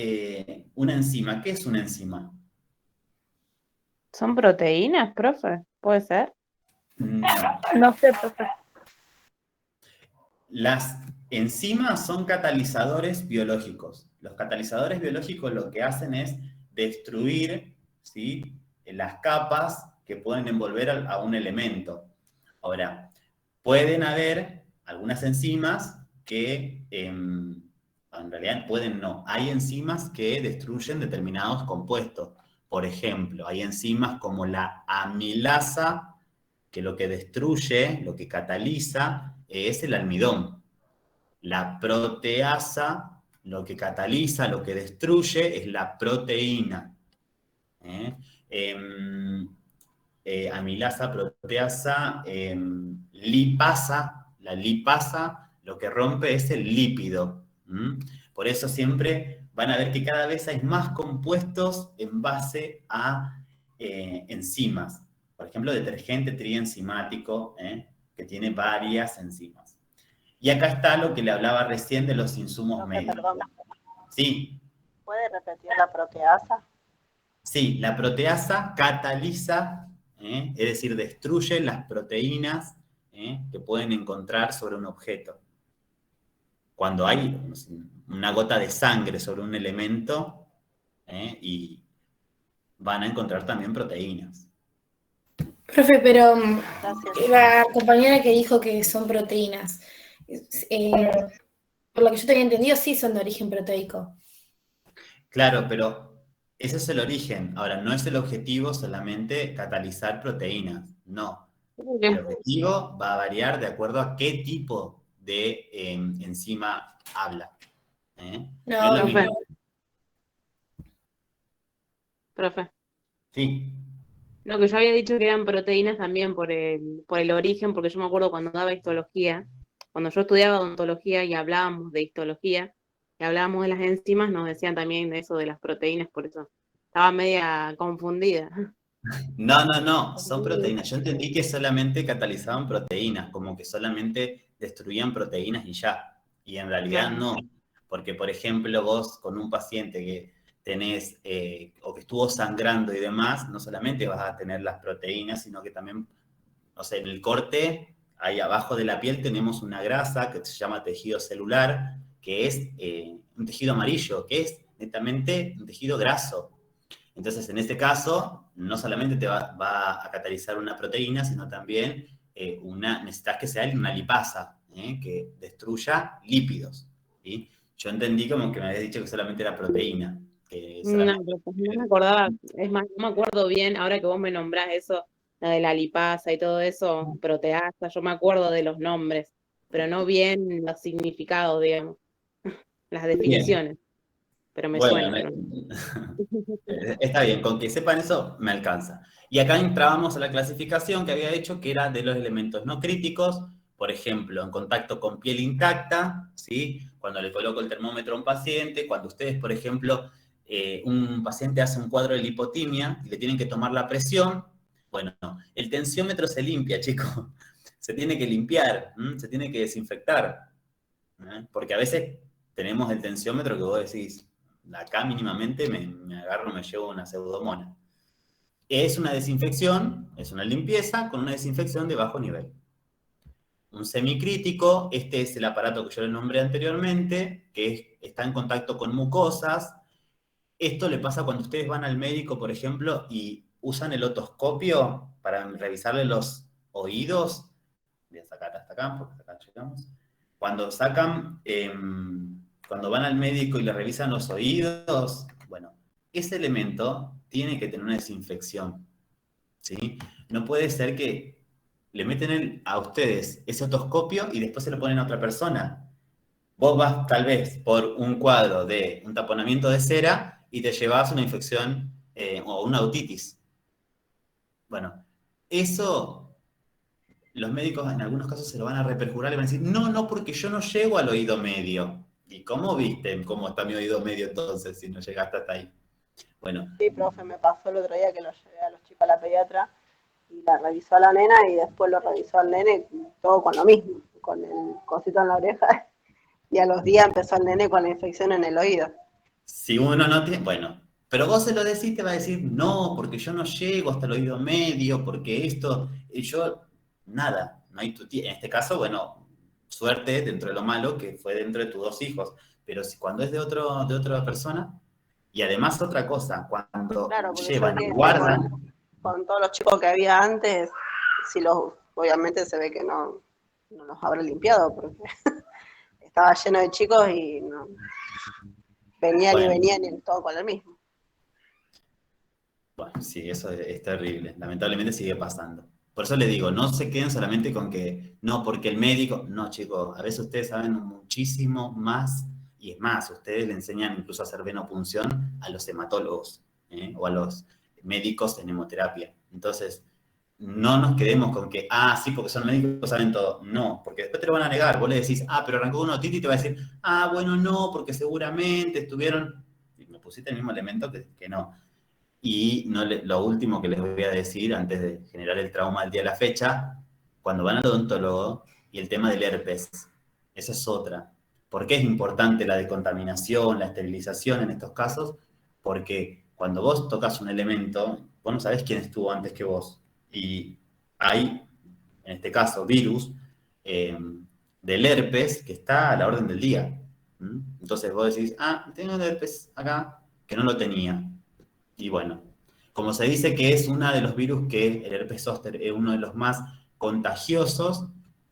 S1: una enzima, ¿qué es una enzima?
S6: ¿Son proteínas, profe? ¿Puede ser?
S1: No.
S20: No sé, profe.
S1: Las enzimas son catalizadores biológicos. Los catalizadores biológicos lo que hacen es destruir, ¿sí?, las capas que pueden envolver a un elemento. Ahora, pueden haber algunas enzimas que, en realidad pueden no, hay enzimas que destruyen determinados compuestos. Por ejemplo, hay enzimas como la amilasa, que lo que destruye, lo que cataliza, es el almidón. La proteasa, lo que cataliza, lo que destruye, es la proteína. Amilasa, proteasa, lipasa, la lipasa, lo que rompe es el lípido. Por eso siempre van a ver que cada vez hay más compuestos en base a enzimas. Por ejemplo, detergente trienzimático, que tiene varias enzimas. Y acá está lo que le hablaba recién de los insumos médicos.
S9: Perdón.
S1: Sí.
S9: ¿Puede repetir la proteasa?
S1: Sí, la proteasa cataliza, es decir, destruye las proteínas que pueden encontrar sobre un objeto. Cuando hay una gota de sangre sobre un elemento, y van a encontrar también proteínas.
S19: Profe, pero la compañera que dijo que son proteínas, por lo que yo tenía entendido, sí son de origen proteico.
S1: Claro, pero ese es el origen. Ahora, no es el objetivo solamente catalizar proteínas, no. El objetivo va a variar de acuerdo a qué tipo de enzima habla.
S6: No, profe. Profe.
S1: Sí.
S6: Lo que yo había dicho que eran proteínas también por el origen, porque yo me acuerdo cuando daba histología, cuando yo estudiaba odontología y hablábamos de histología, y hablábamos de las enzimas, nos decían también eso de las proteínas, por eso estaba media confundida.
S1: No, son proteínas. Yo entendí que solamente catalizaban proteínas, como que solamente destruían proteínas y ya. Y en realidad no, porque por ejemplo vos con un paciente que tenés, o que estuvo sangrando y demás, no solamente vas a tener las proteínas, sino que también o sea, en el corte, ahí abajo de la piel tenemos una grasa que se llama tejido celular, que es un tejido amarillo, que es netamente un tejido graso. Entonces, en este caso, no solamente te va a catalizar una proteína, sino también necesitas que sea una lipasa, que destruya lípidos, ¿sí? Yo entendí como que me habías dicho que solamente era proteína. Que
S6: No,
S1: solamente...
S6: pero pues no me acordaba, es más, no me acuerdo bien, ahora que vos me nombrás eso, la de la lipasa y todo eso, proteasa, yo me acuerdo de los nombres, pero no bien los significados, digamos, las
S1: Bien.
S6: definiciones, pero me
S1: Bueno,
S6: suena. Pero...
S1: está bien, con que sepan eso me alcanza. Y acá entrábamos a la clasificación que había hecho, que era de los elementos no críticos, por ejemplo, en contacto con piel intacta, ¿sí? Cuando le coloco el termómetro a un paciente, cuando ustedes, por ejemplo, un paciente hace un cuadro de lipotimia y le tienen que tomar la presión, bueno, el tensiómetro se limpia, chicos, se tiene que limpiar, se tiene que desinfectar, porque a veces tenemos el tensiómetro que vos decís, acá mínimamente me agarro, me llevo una pseudomona. Es una desinfección, es una limpieza con una desinfección de bajo nivel. Un semicrítico, este es el aparato que yo le nombré anteriormente, que está en contacto con mucosas. Esto le pasa cuando ustedes van al médico, por ejemplo, y usan el otoscopio para revisarle los oídos. Voy a sacar hasta acá, porque acá llegamos. Cuando sacan, cuando van al médico y le revisan los oídos, bueno, ese elemento tiene que tener una desinfección, ¿sí? No puede ser que le meten a ustedes ese otoscopio y después se lo ponen a otra persona. Vos vas tal vez por un cuadro de un taponamiento de cera y te llevas una infección o una otitis. Bueno, eso los médicos en algunos casos se lo van a reperjurar y van a decir, no, porque yo no llego al oído medio. ¿Y cómo viste cómo está mi oído medio entonces si no llegaste hasta ahí? Bueno.
S9: Sí, profe, me pasó el otro día que lo llevé a los chicos a la pediatra y la revisó a la nena y después lo revisó al nene, todo con lo mismo, con el cosito en la oreja. Y a los días empezó el nene con la infección en el oído.
S1: Si uno no tiene... Bueno, pero vos se lo decís, te va a decir, no, porque yo no llego hasta el oído medio, porque esto... Y yo, nada, no hay en este caso, bueno, suerte dentro de lo malo que fue dentro de tus dos hijos. Pero si cuando es de otra persona... Y además otra cosa, cuando llevan y guardan...
S9: Con todos los chicos que había antes, obviamente se ve que no los habrá limpiado, porque estaba lleno de chicos y no venían y todo con el mismo.
S1: Bueno, sí, eso es terrible. Lamentablemente sigue pasando. Por eso les digo, no se queden solamente con que, no, porque el médico... No, chicos, a veces ustedes saben muchísimo más, y es más, ustedes le enseñan incluso a hacer venopunción a los hematólogos, o a los médicos en hemoterapia. Entonces, no nos quedemos con que, sí, porque son médicos, saben todo. No, porque después te lo van a negar. Vos le decís, pero arrancó una otitis y te va a decir, bueno, no, porque seguramente estuvieron... Y me pusiste el mismo elemento que no. Y lo último que les voy a decir, antes de generar el trauma del día de la fecha, cuando van al odontólogo, y el tema del herpes, esa es otra. ¿Por qué es importante la decontaminación, la esterilización en estos casos? Porque cuando vos tocas un elemento, vos no sabés quién estuvo antes que vos. Y hay, en este caso, virus del herpes que está a la orden del día. Entonces vos decís, tengo el herpes acá, que no lo tenía. Y bueno, como se dice que es uno de los virus que el herpes zóster es uno de los más contagiosos,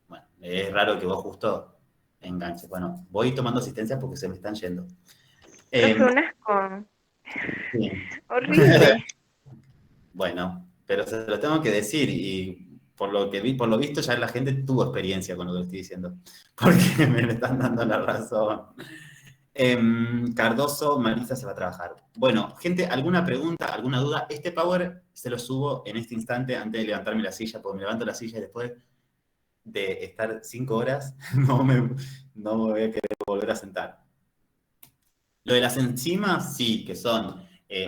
S1: bueno, es raro que vos justo enganches. Bueno, voy tomando asistencia porque se me están yendo.
S3: Profe, un asco.
S1: Sí.
S3: Horrible.
S1: Bueno, pero se lo tengo que decir y por lo visto ya la gente tuvo experiencia con lo que le estoy diciendo, porque me lo están dando la razón. Cardoso, Marisa se va a trabajar. Bueno, gente, ¿alguna pregunta, alguna duda? Este power se lo subo en este instante antes de levantarme la silla, porque me levanto la silla y después de estar 5 horas no me voy a querer volver a sentar. Lo de las enzimas, sí, que son,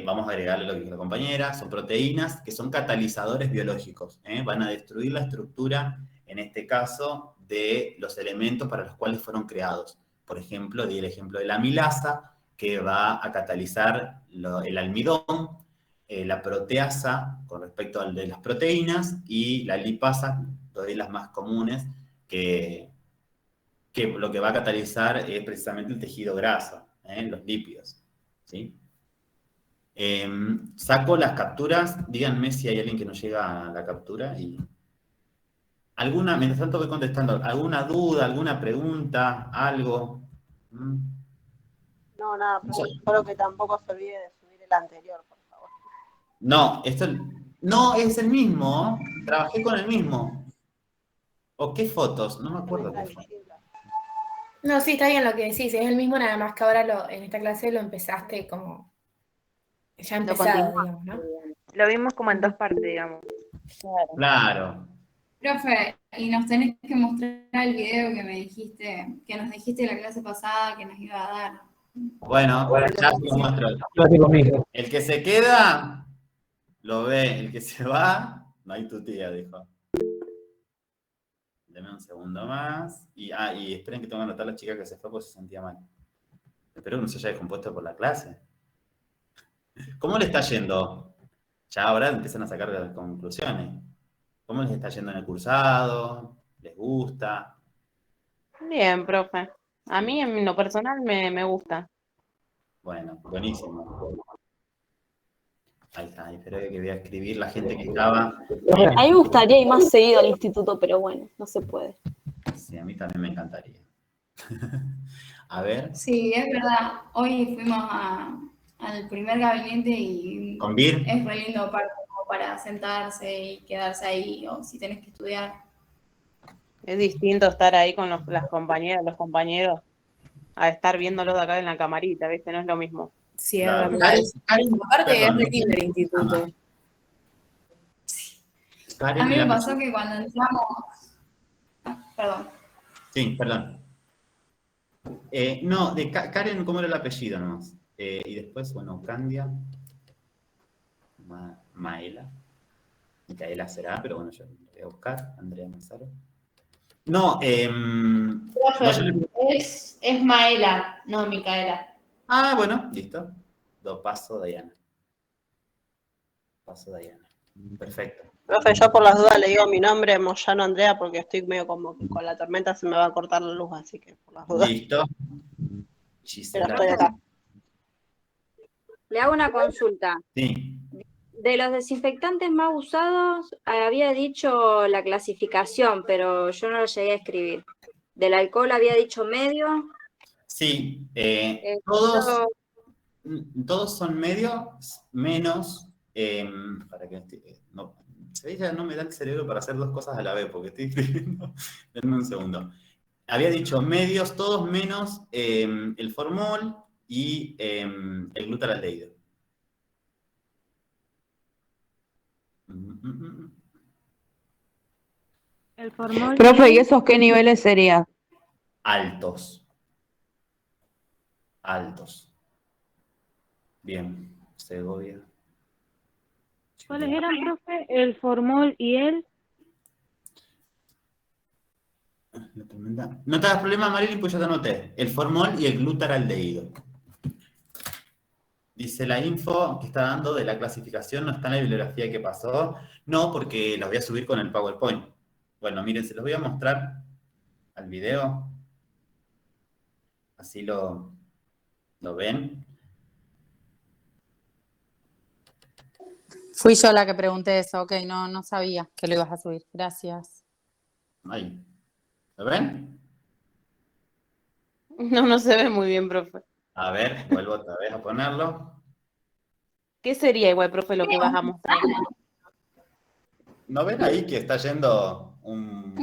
S1: vamos a agregarle lo que dijo la compañera, son proteínas que son catalizadores biológicos, van a destruir la estructura, en este caso, de los elementos para los cuales fueron creados. Por ejemplo, di el ejemplo de la amilasa, que va a catalizar el almidón. la proteasa con respecto al de las proteínas y la lipasa, dos de las más comunes, que lo que va a catalizar es precisamente el tejido graso, los lípidos, ¿sí? Saco las capturas, díganme si hay alguien que no llega a la captura y... mientras tanto voy contestando, ¿alguna duda, alguna pregunta, algo?
S9: No, nada, pero espero que tampoco se olvide de subir el anterior, por favor.
S1: No, no, es el mismo, trabajé con el mismo. ¿O qué fotos? No me acuerdo qué fotos.
S19: No, sí, está bien lo que decís, es el mismo, nada más que ahora en esta clase lo empezaste como ya empezado, digamos, ¿no?
S3: Lo vimos como en dos partes, digamos.
S1: Claro.
S11: Profe, y nos tenés que mostrar el video que nos dijiste la clase pasada que nos iba a dar.
S1: Bueno, ya te lo muestro. El que se queda, lo ve. El que se va, no hay tu tía, dijo. Deme un segundo más. Y esperen que tengo que anotar a la chica que se fue porque se sentía mal. Espero que no se haya descompuesto por la clase. ¿Cómo le está yendo? Ya ahora empiezan a sacar las conclusiones. ¿Cómo les está yendo en el cursado? ¿Les gusta?
S6: Bien, profe. A mí, en lo personal, me gusta.
S1: Bueno, buenísimo. Ahí está, espero que voy a escribir la gente que estaba.
S22: A mí me gustaría ir más seguido al instituto, pero bueno, no se puede.
S1: Sí, a mí también me encantaría. A ver.
S11: Sí, es verdad. Hoy fuimos al primer gabinete y
S1: ¿Con Vir?
S11: es re lindo como para sentarse y quedarse ahí, o si tenés que estudiar.
S6: Es distinto estar ahí con las compañeras, los compañeros, a estar viéndolos de acá en la camarita, ¿viste? No es lo mismo.
S2: Sí,
S1: Claro.
S2: aparte es re lindo el instituto.
S11: A mí me pasó que cuando entramos... Perdón.
S1: Sí, perdón. No, de Karen, ¿cómo era el apellido nomás? Y después, bueno, Candia. Maela. Micaela será, pero bueno, yo lo voy a buscar. Andrea Manzaro. No,
S20: Es Maela, no Micaela.
S1: Ah, bueno, listo. Paso Diana. Perfecto.
S9: Profe, yo por las dudas le digo mi nombre, Moyano Andrea, porque estoy medio como que con la tormenta se me va a cortar la luz, así que por las dudas.
S1: Listo.
S9: Pero estoy acá.
S16: Le hago una consulta.
S1: Sí.
S16: De los desinfectantes más usados, había dicho la clasificación, pero yo no lo llegué a escribir. Del alcohol había dicho medio.
S1: Sí,
S16: Todo-
S1: todos son medios, menos, para que no, se ve, ya no me da el cerebro para hacer dos cosas a la vez, porque estoy escribiendo. Denme un segundo. Había dicho medios, todos menos el formol y el glutaraldehído.
S21: El formol.
S12: Profe, ¿y esos qué niveles serían?
S1: Altos. Bien, Segovia.
S21: ¿Cuáles eran, profe? El formol y el...
S1: No te hagas problema, Marilyn, pues ya te anoté. El formol y el glutaraldehído. Dice la info que está dando de la clasificación, no está en la bibliografía que pasó. No, porque las voy a subir con el PowerPoint. Bueno, miren, se los voy a mostrar al video. Así lo ven.
S14: Fui yo la que pregunté eso, ok, no sabía que lo ibas a subir. Gracias.
S1: Ahí. ¿Lo ven?
S6: No se ve muy bien, profe.
S1: A ver, vuelvo otra vez a ponerlo.
S6: ¿Qué sería igual, profe, lo que vas a mostrar?
S1: ¿No ven ahí que está yendo un...